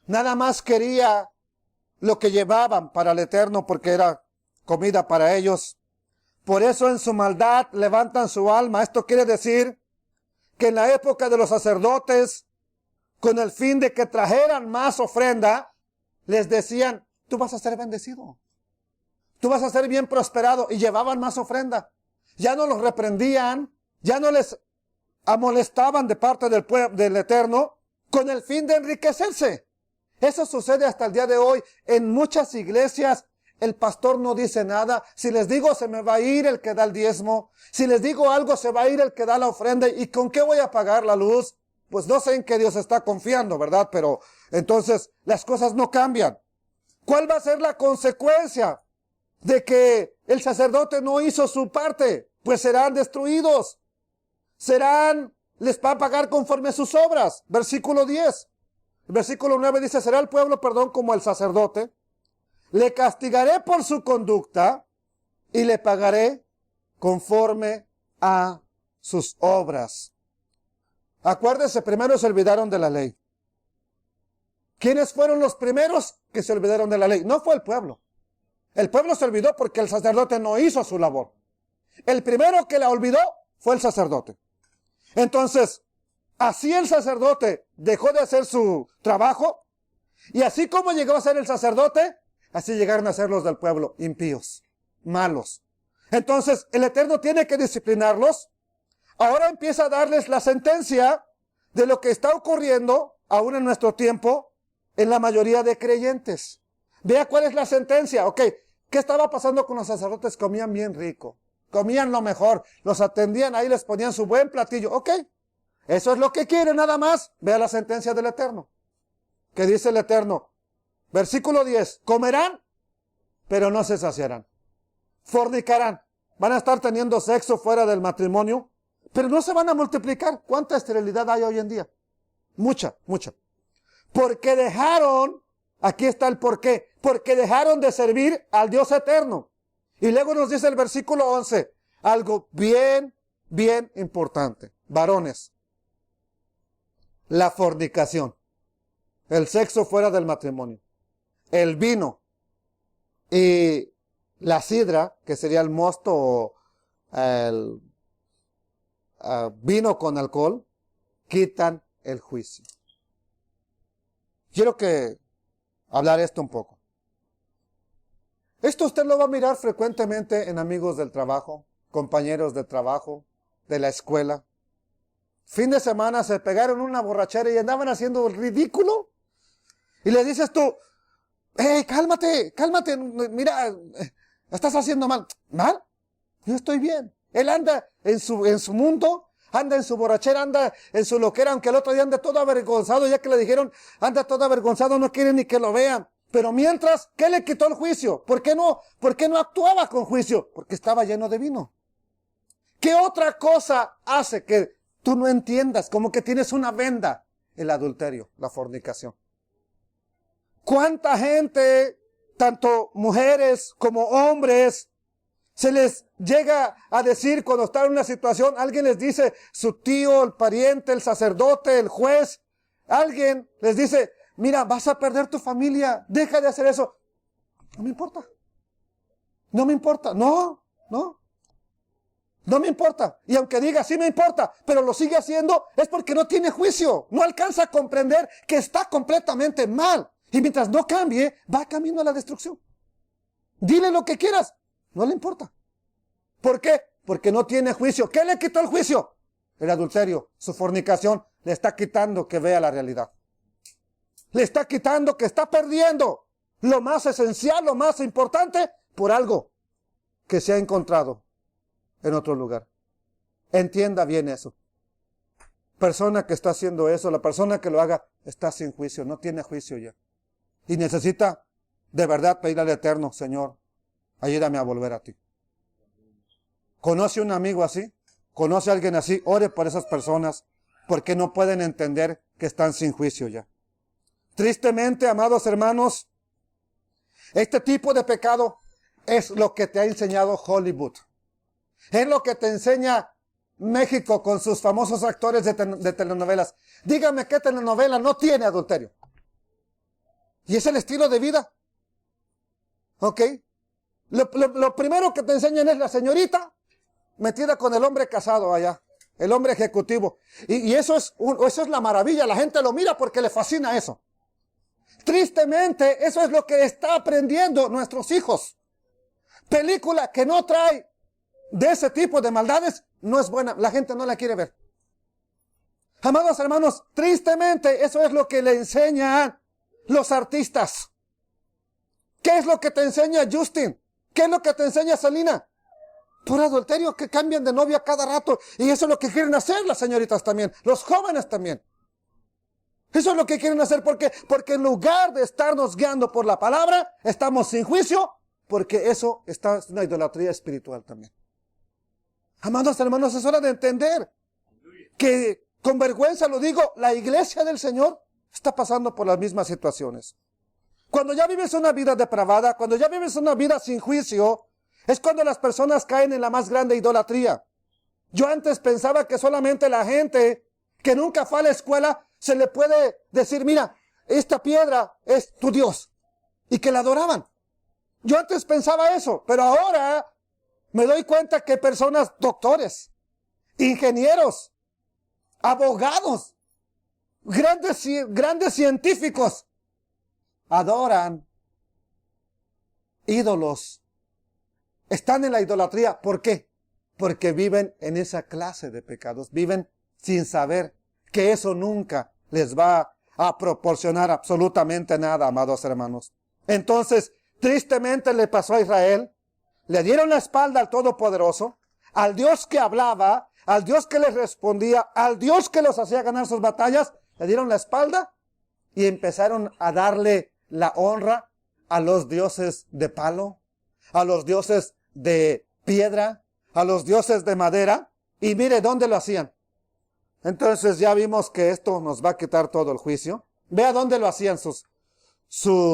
Speaker 1: Nada más quería lo que llevaban para el Eterno porque era comida para ellos. Por eso en su maldad levantan su alma. Esto quiere decir que en la época de los sacerdotes, con el fin de que trajeran más ofrenda, les decían, tú vas a ser bendecido. Tú vas a ser bien prosperado. Y llevaban más ofrenda. Ya no los reprendían, ya no les amonestaban de parte del Eterno, con el fin de enriquecerse. Eso sucede hasta el día de hoy en muchas iglesias. El pastor no dice nada. Si les digo, se me va a ir el que da el diezmo. Si les digo algo, se va a ir el que da la ofrenda. ¿Y con qué voy a pagar la luz? Pues no sé en qué Dios está confiando, ¿verdad? Pero entonces las cosas no cambian. ¿Cuál va a ser la consecuencia de que el sacerdote no hizo su parte? Pues serán destruidos. Les va a pagar conforme a sus obras. Versículo 10. El versículo 9 dice, será el pueblo, como el sacerdote. Le castigaré por su conducta y le pagaré conforme a sus obras. Acuérdense, primero se olvidaron de la ley. ¿Quiénes fueron los primeros que se olvidaron de la ley? No fue el pueblo. El pueblo se olvidó porque el sacerdote no hizo su labor. El primero que la olvidó fue el sacerdote. Entonces, así el sacerdote dejó de hacer su trabajo, y así como llegó a ser el sacerdote, así llegaron a ser los del pueblo, impíos, malos. Entonces, el Eterno tiene que disciplinarlos. Ahora empieza a darles la sentencia de lo que está ocurriendo, aún en nuestro tiempo, en la mayoría de creyentes. Vea cuál es la sentencia. Ok, ¿qué estaba pasando con los sacerdotes? Comían bien rico, comían lo mejor, los atendían ahí, les ponían su buen platillo. Ok, eso es lo que quieren nada más. Vea la sentencia del Eterno. ¿Qué dice el Eterno? Versículo 10. Comerán, pero no se saciarán. Fornicarán. Van a estar teniendo sexo fuera del matrimonio, pero no se van a multiplicar. ¿Cuánta esterilidad hay hoy en día? Mucha, mucha. Porque dejaron, aquí está el porqué, porque dejaron de servir al Dios eterno. Y luego nos dice el versículo 11, algo bien, bien importante. Varones, la fornicación, el sexo fuera del matrimonio, el vino y la sidra, que sería el mosto o el vino con alcohol, quitan el juicio. Quiero hablar esto un poco. Esto usted lo va a mirar frecuentemente en amigos del trabajo, compañeros de trabajo, de la escuela. Fin de semana se pegaron una borrachera y andaban haciendo el ridículo. Y le dices tú, hey, cálmate, cálmate, mira, estás haciendo mal. ¿Mal? Yo estoy bien. Él anda en su mundo, anda en su borrachera, anda en su loquera, aunque el otro día anda todo avergonzado, ya que le dijeron, anda todo avergonzado, no quiere ni que lo vean. Pero mientras, ¿qué le quitó el juicio? ¿Por qué no actuaba con juicio? Porque estaba lleno de vino. ¿Qué otra cosa hace que tú no entiendas? Como que tienes una venda. El adulterio, la fornicación. ¿Cuánta gente, tanto mujeres como hombres, se les llega a decir cuando están en una situación, alguien les dice, su tío, el pariente, el sacerdote, el juez, alguien les dice, mira, vas a perder tu familia, deja de hacer eso. No me importa. No me importa. No me importa. Y aunque diga, sí me importa, pero lo sigue haciendo, es porque no tiene juicio. No alcanza a comprender que está completamente mal. Y mientras no cambie, va camino a la destrucción. Dile lo que quieras. No le importa. ¿Por qué? Porque no tiene juicio. ¿Qué le quitó el juicio? El adulterio, su fornicación, le está quitando que vea la realidad. Le está quitando que está perdiendo lo más esencial, lo más importante, por algo que se ha encontrado en otro lugar. Entienda bien eso. Persona que está haciendo eso, la persona que lo haga, está sin juicio, no tiene juicio ya. Y necesita de verdad pedirle al Eterno, Señor, ayúdame a volver a ti. ¿Conoce un amigo así? ¿Conoce a alguien así? Ore por esas personas, porque no pueden entender que están sin juicio ya. Tristemente, amados hermanos, este tipo de pecado es lo que te ha enseñado Hollywood. Es lo que te enseña México con sus famosos actores de telenovelas. Dígame qué telenovela no tiene adulterio. Y es el estilo de vida. ¿Ok? Lo primero que te enseñan es la señorita metida con el hombre casado allá. El hombre ejecutivo. Y eso es la maravilla. La gente lo mira porque le fascina eso. Tristemente, eso es lo que está aprendiendo nuestros hijos. Película que no trae de ese tipo de maldades no es buena. La gente no la quiere ver. Amados hermanos, tristemente, eso es lo que le enseñan los artistas. ¿Qué es lo que te enseña Justin? ¿Qué es lo que te enseña Selena? Por adulterio, que cambian de novia cada rato. Y eso es lo que quieren hacer las señoritas también. Los jóvenes también. Eso es lo que quieren hacer. Porque en lugar de estarnos guiando por la palabra, estamos sin juicio. Porque eso está en una idolatría espiritual también. Amados hermanos, es hora de entender que, con vergüenza lo digo, la iglesia del Señor está pasando por las mismas situaciones. Cuando ya vives una vida depravada, cuando ya vives una vida sin juicio, es cuando las personas caen en la más grande idolatría. Yo antes pensaba que solamente la gente que nunca fue a la escuela se le puede decir, mira, esta piedra es tu Dios, y que la adoraban. Yo antes pensaba eso, pero ahora me doy cuenta que personas, doctores, ingenieros, abogados, grandes científicos, adoran ídolos. Están en la idolatría. ¿Por qué? Porque viven en esa clase de pecados. Viven sin saber que eso nunca les va a proporcionar absolutamente nada, amados hermanos. Entonces, tristemente le pasó a Israel. Le dieron la espalda al Todopoderoso, al Dios que hablaba, al Dios que les respondía, al Dios que los hacía ganar sus batallas. Le dieron la espalda y empezaron a darle la honra a los dioses de palo, a los dioses de piedra, a los dioses de madera. Y mire dónde lo hacían. Entonces ya vimos que esto nos va a quitar todo el juicio. Vea dónde lo hacían su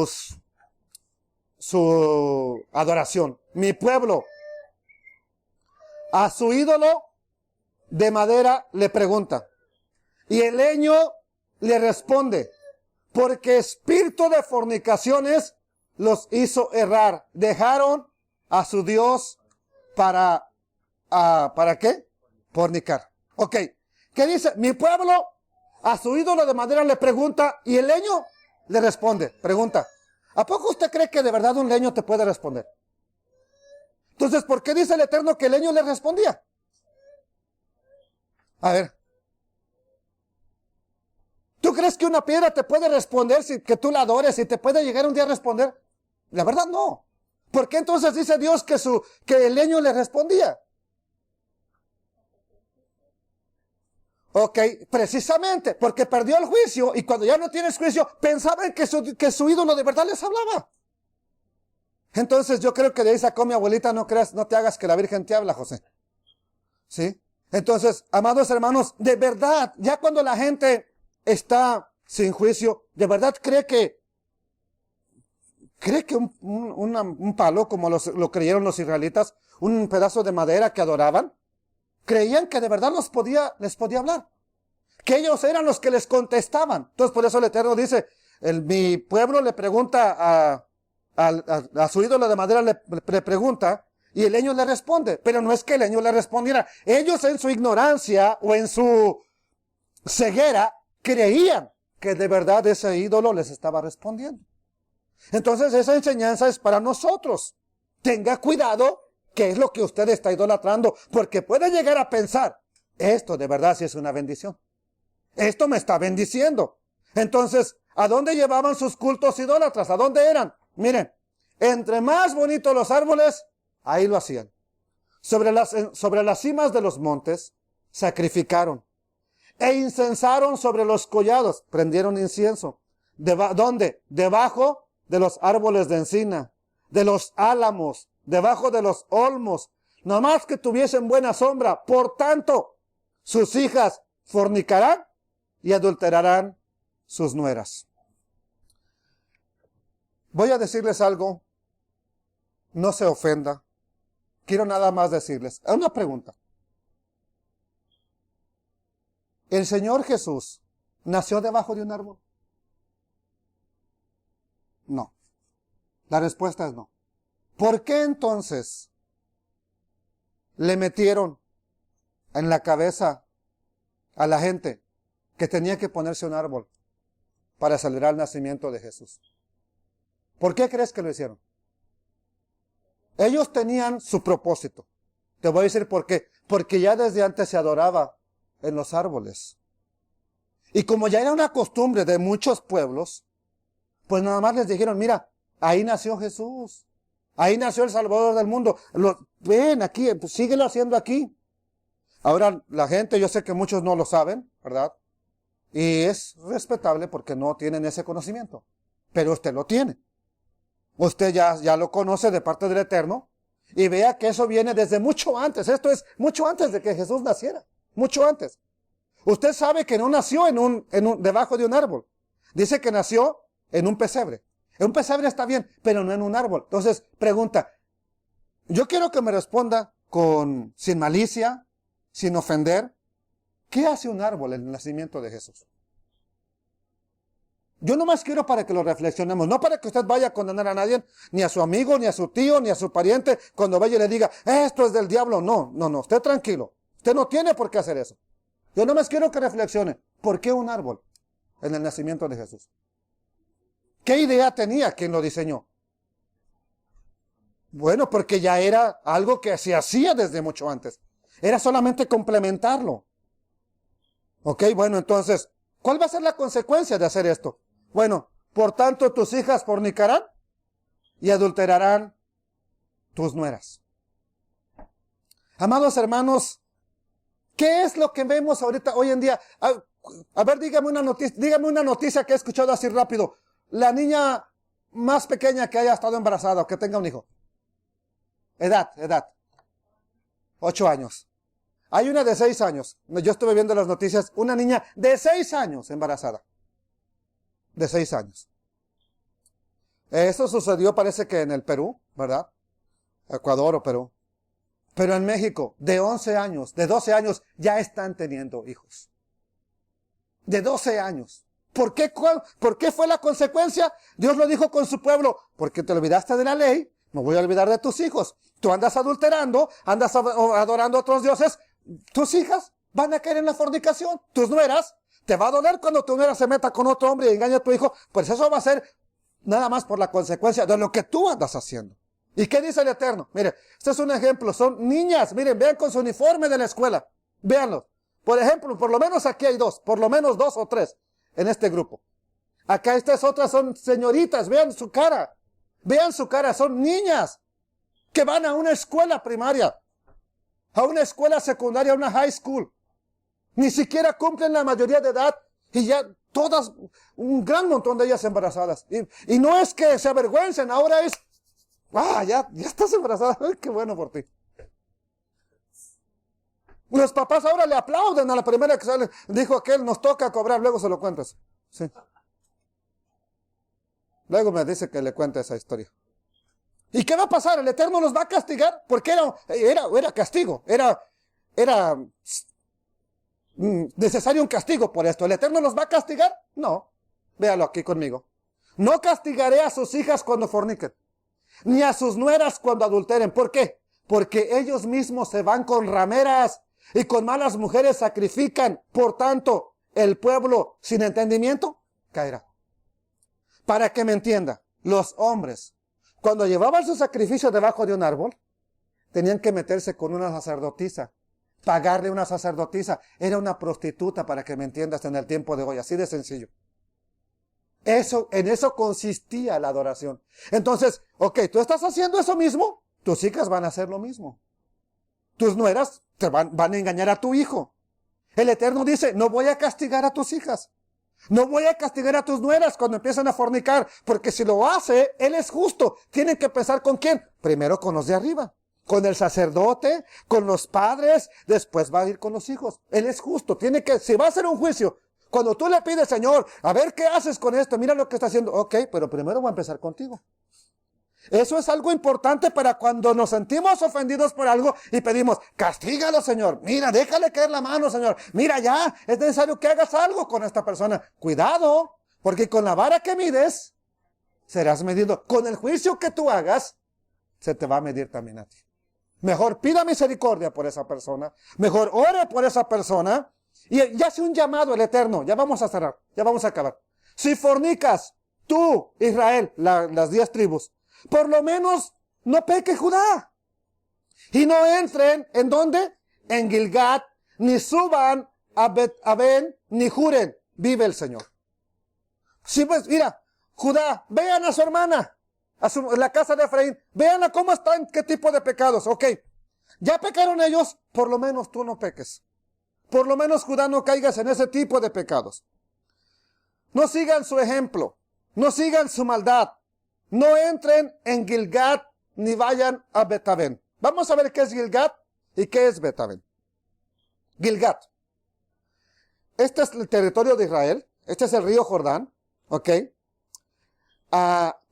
Speaker 1: adoración. Mi pueblo a su ídolo de madera le pregunta. Y el leño le responde, porque espíritu de fornicaciones los hizo errar. Dejaron a su Dios ¿para qué? Fornicar. Ok. ¿Qué dice? Mi pueblo a su ídolo de madera le pregunta y el leño le responde. Pregunta. ¿A poco usted cree que de verdad un leño te puede responder? Entonces, ¿por qué dice el Eterno que el leño le respondía? A ver. ¿Tú crees que una piedra te puede responder que tú la adores y te puede llegar un día a responder? La verdad no. ¿Por qué entonces dice Dios que el leño le respondía? Ok, precisamente, porque perdió el juicio y cuando ya no tienes juicio, pensaban que su ídolo de verdad les hablaba. Entonces yo creo que de ahí sacó mi abuelita, no te hagas que la Virgen te habla, José. ¿Sí? Entonces, amados hermanos, de verdad, ya cuando la gente está sin juicio, de verdad cree que un palo, como lo creyeron los israelitas, un pedazo de madera que adoraban, creían que de verdad les podía hablar. Que ellos eran los que les contestaban. Entonces por eso el Eterno dice, Mi pueblo le pregunta a su ídolo de madera, le pregunta, y el leño le responde. Pero no es que el leño le respondiera. Ellos en su ignorancia o en su ceguera creían que de verdad ese ídolo les estaba respondiendo. Entonces esa enseñanza es para nosotros. Tenga cuidado qué es lo que usted está idolatrando, porque puede llegar a pensar, esto de verdad sí es una bendición. Esto me está bendiciendo. Entonces, ¿a dónde llevaban sus cultos idólatras? ¿A dónde eran? Miren, entre más bonitos los árboles, ahí lo hacían. Sobre las cimas de los montes, sacrificaron. E incensaron sobre los collados, prendieron incienso. ¿Dónde? Debajo de los árboles de encina, de los álamos, debajo de los olmos, nomás que tuviesen buena sombra. Por tanto, sus hijas fornicarán y adulterarán sus nueras. Voy a decirles algo, no se ofenda. Quiero nada más decirles, una pregunta. ¿El Señor Jesús nació debajo de un árbol? No. La respuesta es no. ¿Por qué entonces le metieron en la cabeza a la gente que tenía que ponerse un árbol para celebrar el nacimiento de Jesús? ¿Por qué crees que lo hicieron? Ellos tenían su propósito. Te voy a decir por qué. Porque ya desde antes se adoraba en los árboles. Y como ya era una costumbre de muchos pueblos, pues nada más les dijeron, mira, ahí nació Jesús. Ahí nació el Salvador del mundo. Ven aquí, pues síguelo haciendo aquí. Ahora la gente, yo sé que muchos no lo saben, ¿verdad? Y es respetable porque no tienen ese conocimiento. Pero usted lo tiene. Usted ya lo conoce de parte del Eterno. Y vea que eso viene desde mucho antes. Esto es mucho antes de que Jesús naciera. Mucho antes. Usted sabe que no nació debajo de un árbol. Dice que nació en un pesebre. En un pesebre está bien, pero no en un árbol. Entonces, pregunta. Yo quiero que me responda sin malicia, sin ofender. ¿Qué hace un árbol en el nacimiento de Jesús? Yo nomás quiero para que lo reflexionemos, no para que usted vaya a condenar a nadie, ni a su amigo, ni a su tío, ni a su pariente, cuando vaya y le diga, esto es del diablo. No, usted tranquilo. Usted no tiene por qué hacer eso. Yo nomás quiero que reflexione. ¿Por qué un árbol en el nacimiento de Jesús? ¿Qué idea tenía quien lo diseñó? Bueno, porque ya era algo que se hacía desde mucho antes. Era solamente complementarlo. Ok, bueno, entonces, ¿cuál va a ser la consecuencia de hacer esto? Bueno, por tanto tus hijas fornicarán y adulterarán tus nueras. Amados hermanos, ¿qué es lo que vemos ahorita, hoy en día? A ver, dígame una noticia que he escuchado así rápido. La niña más pequeña que haya estado embarazada o que tenga un hijo. Edad. 8 años. Hay una de 6 años. Yo estuve viendo las noticias. Una niña de 6 años embarazada. De 6 años. Eso sucedió parece que en el Perú, ¿verdad? Ecuador o Perú. Pero en México, de 11 años, de 12 años, ya están teniendo hijos. De 12 años. ¿Por qué fue la consecuencia? Dios lo dijo con su pueblo. Porque te olvidaste de la ley, me voy a olvidar de tus hijos. Tú andas adulterando, andas adorando a otros dioses. Tus hijas van a caer en la fornicación. Tus nueras, te va a doler cuando tu nuera se meta con otro hombre y engañe a tu hijo. Pues eso va a ser nada más por la consecuencia de lo que tú andas haciendo. ¿Y qué dice el Eterno? Mire, este es un ejemplo. Son niñas, miren, vean con su uniforme de la escuela. Véanlo. Por ejemplo, por lo menos aquí hay 2, por lo menos 2 o 3 en este grupo. Acá estas otras son señoritas, vean su cara. Vean su cara, son niñas que van a una escuela primaria, a una escuela secundaria, a una high school. Ni siquiera cumplen la mayoría de edad y ya todas, un gran montón de ellas embarazadas. Y no es que se avergüencen, ahora es, ya estás embarazada, ay, qué bueno por ti. Los papás ahora le aplauden a la primera que sale. Dijo aquel, nos toca cobrar, luego se lo cuentas. Sí. Luego me dice que le cuente esa historia. ¿Y qué va a pasar? ¿El Eterno los va a castigar? Porque era castigo. Era necesario un castigo por esto. ¿El Eterno los va a castigar? No. Véalo aquí conmigo. No castigaré a sus hijas cuando forniquen, ni a sus nueras cuando adulteren. ¿Por qué? Porque ellos mismos se van con rameras y con malas mujeres sacrifican. Por tanto, el pueblo sin entendimiento caerá. Para que me entienda, los hombres, cuando llevaban su sacrificio debajo de un árbol, tenían que meterse con una sacerdotisa, pagarle una sacerdotisa. Era una prostituta, para que me entiendas, en el tiempo de hoy, así de sencillo. En eso consistía la adoración. Entonces, ok, tú estás haciendo eso mismo, tus hijas van a hacer lo mismo. Tus nueras te van a engañar a tu hijo. El Eterno dice, no voy a castigar a tus hijas. No voy a castigar a tus nueras cuando empiezan a fornicar, porque si lo hace, Él es justo. Tienen que empezar ¿con quién? Primero con los de arriba, con el sacerdote, con los padres, después va a ir con los hijos. Él es justo, si va a hacer un juicio, cuando tú le pides, Señor, a ver qué haces con esto, mira lo que está haciendo, ok, pero primero voy a empezar contigo. Eso es algo importante para cuando nos sentimos ofendidos por algo y pedimos, castígalo, Señor. Mira, déjale caer la mano, Señor. Mira, ya, es necesario que hagas algo con esta persona. Cuidado, porque con la vara que mides, serás medido. Con el juicio que tú hagas, se te va a medir también a ti. Mejor pida misericordia por esa persona. Mejor ore por esa persona. Y ya hace un llamado el Eterno. Ya vamos a cerrar, ya vamos a acabar. Si fornicas, tú, Israel, las 10 tribus, por lo menos no peque Judá. Y no entren, ¿en dónde? En Gilgad, ni suban a Bet-Aven, ni juren, vive el Señor. Sí, pues, mira, Judá, vean a su hermana, la casa de Efraín, veanla cómo están, qué tipo de pecados. Ok, ya pecaron ellos, por lo menos tú no peques. Por lo menos, Judá, no caigas en ese tipo de pecados. No sigan su ejemplo, no sigan su maldad. No entren en Gilgad ni vayan a Bet-Aven. Vamos a ver qué es Gilgad y qué es Bet-Aven. Gilgad. Este es el territorio de Israel. Este es el río Jordán. ¿Ok?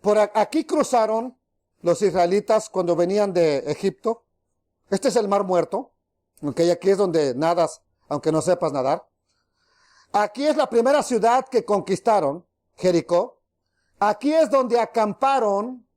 Speaker 1: Por aquí cruzaron los israelitas cuando venían de Egipto. Este es el Mar Muerto. ¿Ok? Aquí es donde nadas, aunque no sepas nadar. Aquí es la primera ciudad que conquistaron, Jericó. Aquí es donde acamparon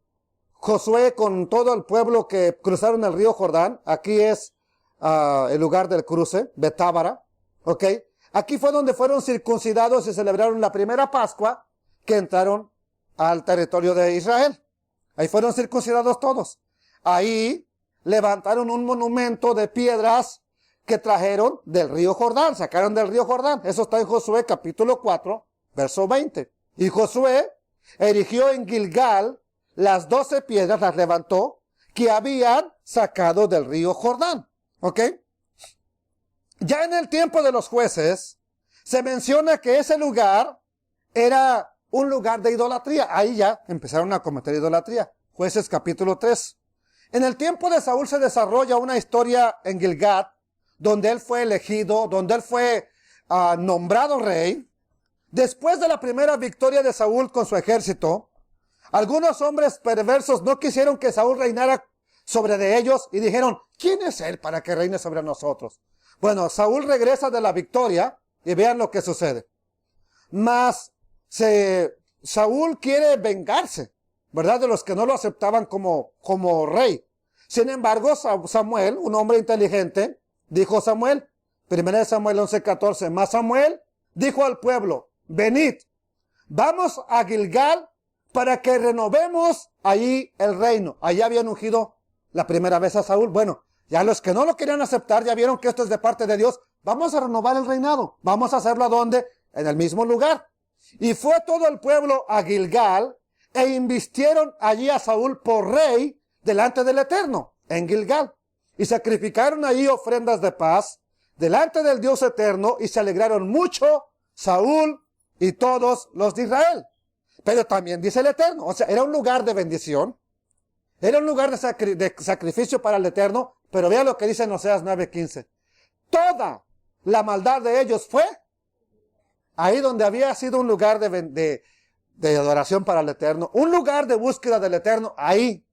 Speaker 1: Josué con todo el pueblo que cruzaron el río Jordán. Aquí es el lugar del cruce, Betábara. ¿Ok? Aquí fue donde fueron circuncidados y celebraron la primera Pascua que entraron al territorio de Israel. Ahí fueron circuncidados todos. Ahí levantaron un monumento de piedras que trajeron del río Jordán, sacaron del río Jordán. Eso está en Josué capítulo 4, verso 20. Y Josué erigió en Gilgal las 12 piedras, las levantó, que habían sacado del río Jordán. ¿Ok? Ya en el tiempo de los jueces, se menciona que ese lugar era un lugar de idolatría. Ahí ya empezaron a cometer idolatría. Jueces capítulo 3. En el tiempo de Saúl se desarrolla una historia en Gilgad, donde él fue elegido, donde él fue nombrado rey. Después de la primera victoria de Saúl con su ejército, algunos hombres perversos no quisieron que Saúl reinara sobre de ellos y dijeron, ¿quién es él para que reine sobre nosotros? Bueno, Saúl regresa de la victoria y vean lo que sucede. Mas Saúl quiere vengarse, ¿verdad? De los que no lo aceptaban como rey. Sin embargo, Samuel, un hombre inteligente, dijo Samuel, 1 Samuel 11:14, mas Samuel dijo al pueblo, venid, vamos a Gilgal para que renovemos allí el reino. Allí habían ungido la primera vez a Saúl. Bueno, ya los que no lo querían aceptar ya vieron que esto es de parte de Dios. Vamos a renovar el reinado. Vamos a hacerlo ¿a dónde? En el mismo lugar. Y fue todo el pueblo a Gilgal e invistieron allí a Saúl por rey delante del Eterno, en Gilgal. Y sacrificaron allí ofrendas de paz delante del Dios eterno y se alegraron mucho Saúl y todos los de Israel. Pero también dice el Eterno, o sea, era un lugar de bendición, era un lugar de sacrificio para el Eterno, pero vea lo que dice en Oseas 9:15. Toda la maldad de ellos fue ahí donde había sido un lugar de adoración para el Eterno, un lugar de búsqueda del Eterno, ahí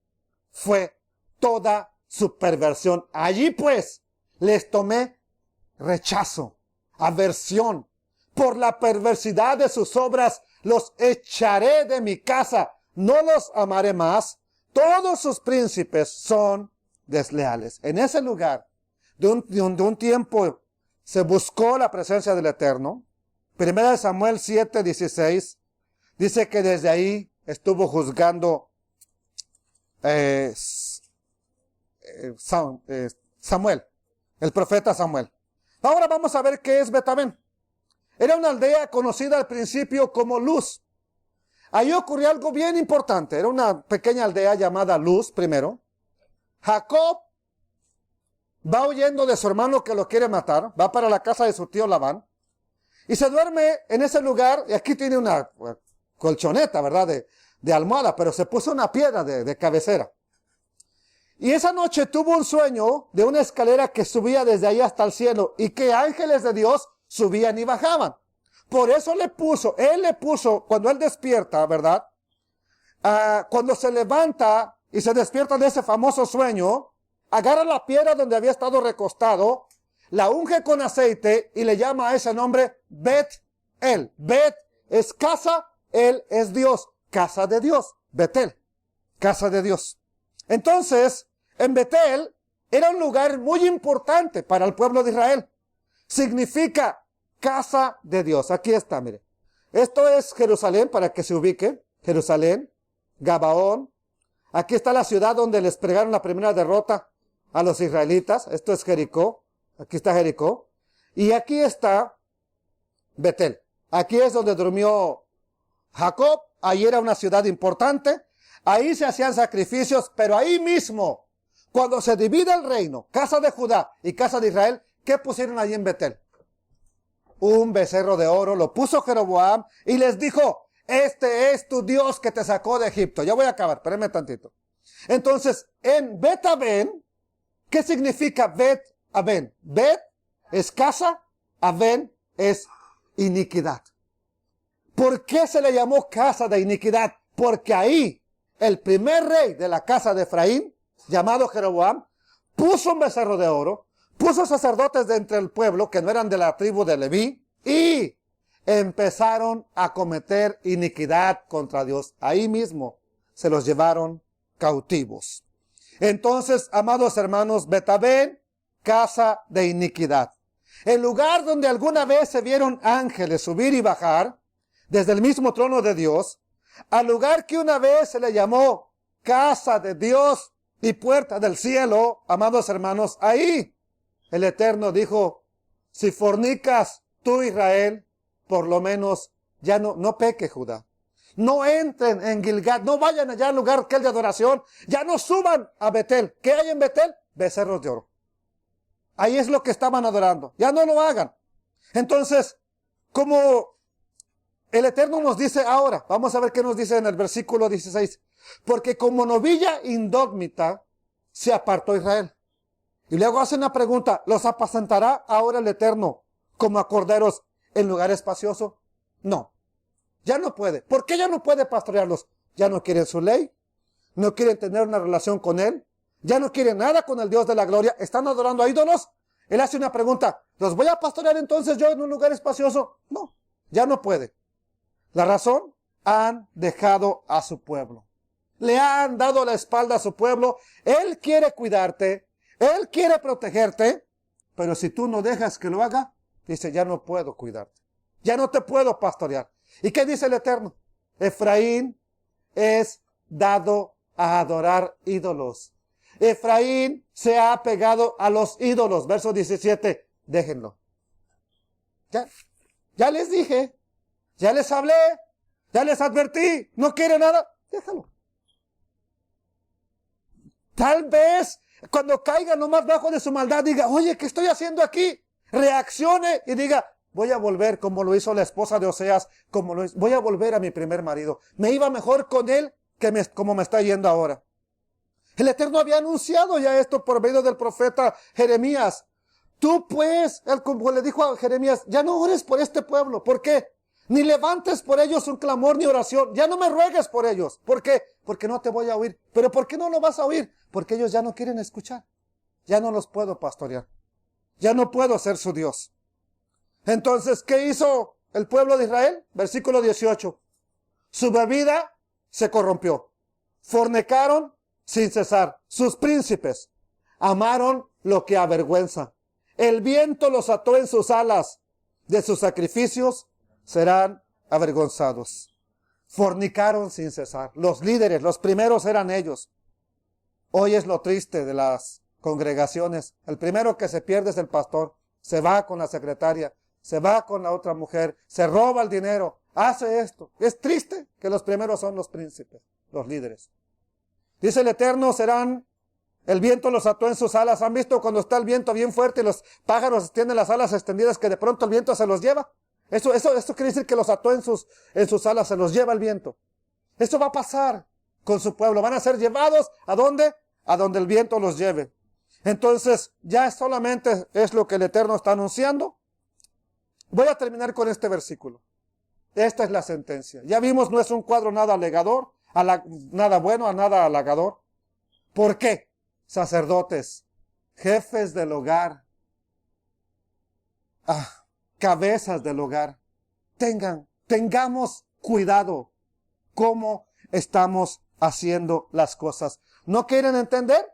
Speaker 1: fue toda su perversión. Allí pues les tomé rechazo, aversión, por la perversidad de sus obras los echaré de mi casa, no los amaré más. Todos sus príncipes son desleales. En ese lugar, de un tiempo se buscó la presencia del Eterno. Primera de Samuel 7:16 dice que desde ahí estuvo juzgando Samuel, el profeta Samuel. Ahora vamos a ver qué es Betabén. Era una aldea conocida al principio como Luz. Ahí ocurrió algo bien importante. Era una pequeña aldea llamada Luz primero. Jacob va huyendo de su hermano que lo quiere matar. Va para la casa de su tío Labán. Y se duerme en ese lugar. Y aquí tiene una colchoneta, ¿verdad? De almohada. Pero se puso una piedra de cabecera. Y esa noche tuvo un sueño de una escalera que subía desde ahí hasta el cielo. Y que ángeles de Dios subían y bajaban. Por eso él le puso, cuando él despierta, ¿verdad? Cuando se levanta y se despierta de ese famoso sueño, agarra la piedra donde había estado recostado, la unge con aceite y le llama a ese nombre Bet-El. Bet es casa, él es Dios, casa de Dios. Betel, casa de Dios. Entonces, en Betel era un lugar muy importante para el pueblo de Israel. Significa casa de Dios. Aquí está, mire. Esto es Jerusalén, para que se ubique. Jerusalén, Gabaón. Aquí está la ciudad donde les pregaron la primera derrota a los israelitas. Esto es Jericó. Aquí está Jericó. Y aquí está Betel. Aquí es donde durmió Jacob. Ahí era una ciudad importante. Ahí se hacían sacrificios, pero ahí mismo, cuando se divide el reino, casa de Judá y casa de Israel, ¿qué pusieron allí en Betel? Un becerro de oro, lo puso Jeroboam y les dijo, este es tu Dios que te sacó de Egipto. Ya voy a acabar, espérenme tantito. Entonces, en Bet-Aven, ¿qué significa Bet-Aven? Bet es casa, Aven es iniquidad. ¿Por qué se le llamó casa de iniquidad? Porque ahí el primer rey de la casa de Efraín, llamado Jeroboam, puso un becerro de oro, puso sacerdotes de entre el pueblo que no eran de la tribu de Leví y empezaron a cometer iniquidad contra Dios. Ahí mismo se los llevaron cautivos. Entonces, amados hermanos, Bet-Aven, casa de iniquidad. El lugar donde alguna vez se vieron ángeles subir y bajar desde el mismo trono de Dios, al lugar que una vez se le llamó casa de Dios y puerta del cielo, amados hermanos, ahí el Eterno dijo, si fornicas tú, Israel, por lo menos ya no peque Judá. No entren en Gilgal, no vayan allá al lugar que es de adoración, ya no suban a Betel. ¿Qué hay en Betel? Becerros de oro. Ahí es lo que estaban adorando. Ya no lo hagan. Entonces, como el Eterno nos dice ahora, vamos a ver qué nos dice en el versículo 16. Porque como novilla indómita se apartó Israel. Y luego hace una pregunta, ¿los apacentará ahora el Eterno como a corderos en lugar espacioso? No, ya no puede. ¿Por qué ya no puede pastorearlos? Ya no quieren su ley, no quieren tener una relación con Él, ya no quieren nada con el Dios de la gloria, están adorando a ídolos. Él hace una pregunta, ¿los voy a pastorear entonces yo en un lugar espacioso? No, ya no puede. La razón, han dejado a su pueblo. Le han dado la espalda a su pueblo. Él quiere cuidarte, Él quiere protegerte, pero si tú no dejas que lo haga, dice, ya no puedo cuidarte. Ya no te puedo pastorear. ¿Y qué dice el Eterno? Efraín es dado a adorar ídolos. Efraín se ha pegado a los ídolos. Verso 17, déjenlo. Ya les dije, ya les hablé, ya les advertí, no quiere nada, déjalo. Tal vez cuando caiga lo más bajo de su maldad, diga, oye, ¿qué estoy haciendo aquí? Reaccione y diga, voy a volver como lo hizo la esposa de Oseas, voy a volver a mi primer marido. Me iba mejor con él que como me está yendo ahora. El Eterno había anunciado ya esto por medio del profeta Jeremías. Tú pues, él como le dijo a Jeremías, ya no ores por este pueblo. ¿Por qué? Ni levantes por ellos un clamor ni oración. Ya no me ruegues por ellos. ¿Por qué? Porque no te voy a oír. ¿Pero por qué no lo vas a oír? Porque ellos ya no quieren escuchar. Ya no los puedo pastorear. Ya no puedo ser su Dios. Entonces, ¿qué hizo el pueblo de Israel? Versículo 18. Su bebida se corrompió. Fornicaron sin cesar. Sus príncipes amaron lo que avergüenza. El viento los ató en sus alas. De sus sacrificios serán avergonzados. Fornicaron sin cesar. Los líderes, los primeros eran ellos. Hoy es lo triste de las congregaciones. El primero que se pierde es el pastor. Se va con la secretaria, se va con la otra mujer, se roba el dinero, hace esto. Es triste que los primeros son los príncipes, los líderes. Dice el Eterno, el viento los ató en sus alas. ¿Han visto cuando está el viento bien fuerte y los pájaros tienen las alas extendidas que de pronto el viento se los lleva? Eso quiere decir que los ató en sus alas, se los lleva el viento. Esto va a pasar con su pueblo. Van a ser llevados, ¿a dónde? A donde el viento los lleve. Entonces, ya solamente es lo que el Eterno está anunciando. Voy a terminar con este versículo. Esta es la sentencia. Ya vimos, no es un cuadro nada alegador, nada bueno, nada halagador. ¿Por qué? Sacerdotes, jefes del hogar, cabezas del hogar, tengamos cuidado cómo estamos haciendo las cosas. ¿No quieren entender?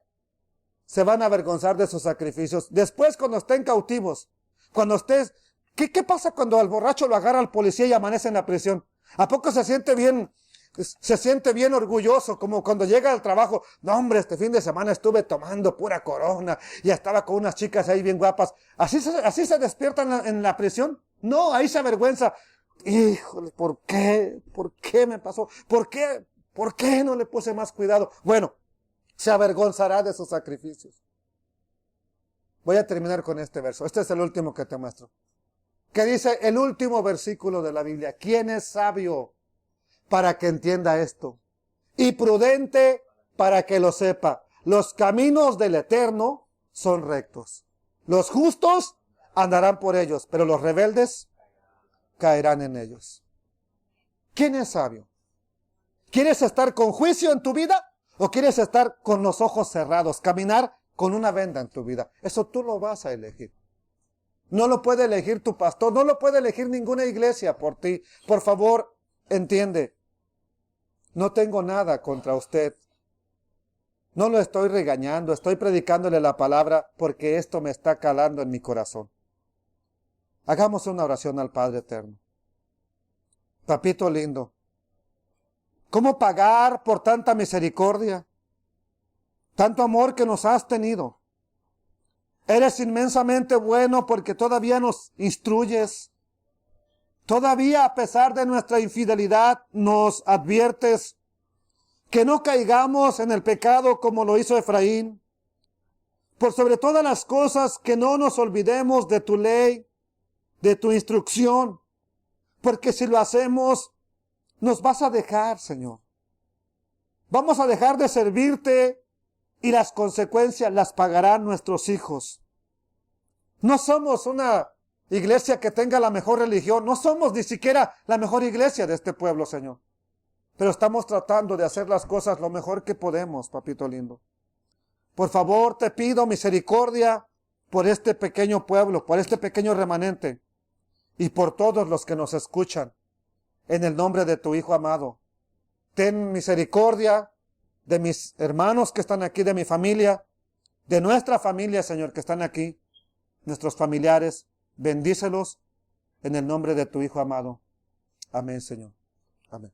Speaker 1: Se van a avergonzar de sus sacrificios. Después, cuando estén cautivos, cuando estés... ¿Qué pasa cuando al borracho lo agarra el policía y amanece en la prisión? ¿A poco se siente bien orgulloso, como cuando llega al trabajo? No, hombre, este fin de semana estuve tomando pura Corona y estaba con unas chicas ahí bien guapas. ¿Así se despiertan en la prisión? No, ahí se avergüenza. Híjole, ¿por qué? ¿Por qué me pasó? ¿Por qué no le puse más cuidado? Bueno, se avergonzará de sus sacrificios. Voy a terminar con este verso. Este es el último que te muestro. Que dice el último versículo de la Biblia. ¿Quién es sabio para que entienda esto? Y prudente para que lo sepa. Los caminos del Eterno son rectos. Los justos andarán por ellos, pero los rebeldes caerán en ellos. ¿Quién es sabio? ¿Quieres estar con juicio en tu vida? ¿O quieres estar con los ojos cerrados? Caminar con una venda en tu vida. Eso tú lo vas a elegir. No lo puede elegir tu pastor. No lo puede elegir ninguna iglesia por ti. Por favor, entiende. No tengo nada contra usted. No lo estoy regañando. Estoy predicándole la palabra porque esto me está calando en mi corazón. Hagamos una oración al Padre Eterno. Papito lindo, ¿cómo pagar por tanta misericordia? Tanto amor que nos has tenido. Eres inmensamente bueno porque todavía nos instruyes. Todavía, a pesar de nuestra infidelidad, nos adviertes que no caigamos en el pecado como lo hizo Efraín. Por sobre todas las cosas, que no nos olvidemos de tu ley, de tu instrucción. Porque si lo hacemos, nos vas a dejar, Señor. Vamos a dejar de servirte y las consecuencias las pagarán nuestros hijos. No somos una iglesia que tenga la mejor religión. No somos ni siquiera la mejor iglesia de este pueblo, Señor. Pero estamos tratando de hacer las cosas lo mejor que podemos, papito lindo. Por favor, te pido misericordia por este pequeño pueblo, por este pequeño remanente y por todos los que nos escuchan. En el nombre de tu Hijo amado. Ten misericordia de mis hermanos que están aquí, de mi familia, de nuestra familia, Señor, que están aquí, nuestros familiares. Bendícelos en el nombre de tu Hijo amado. Amén, Señor. Amén.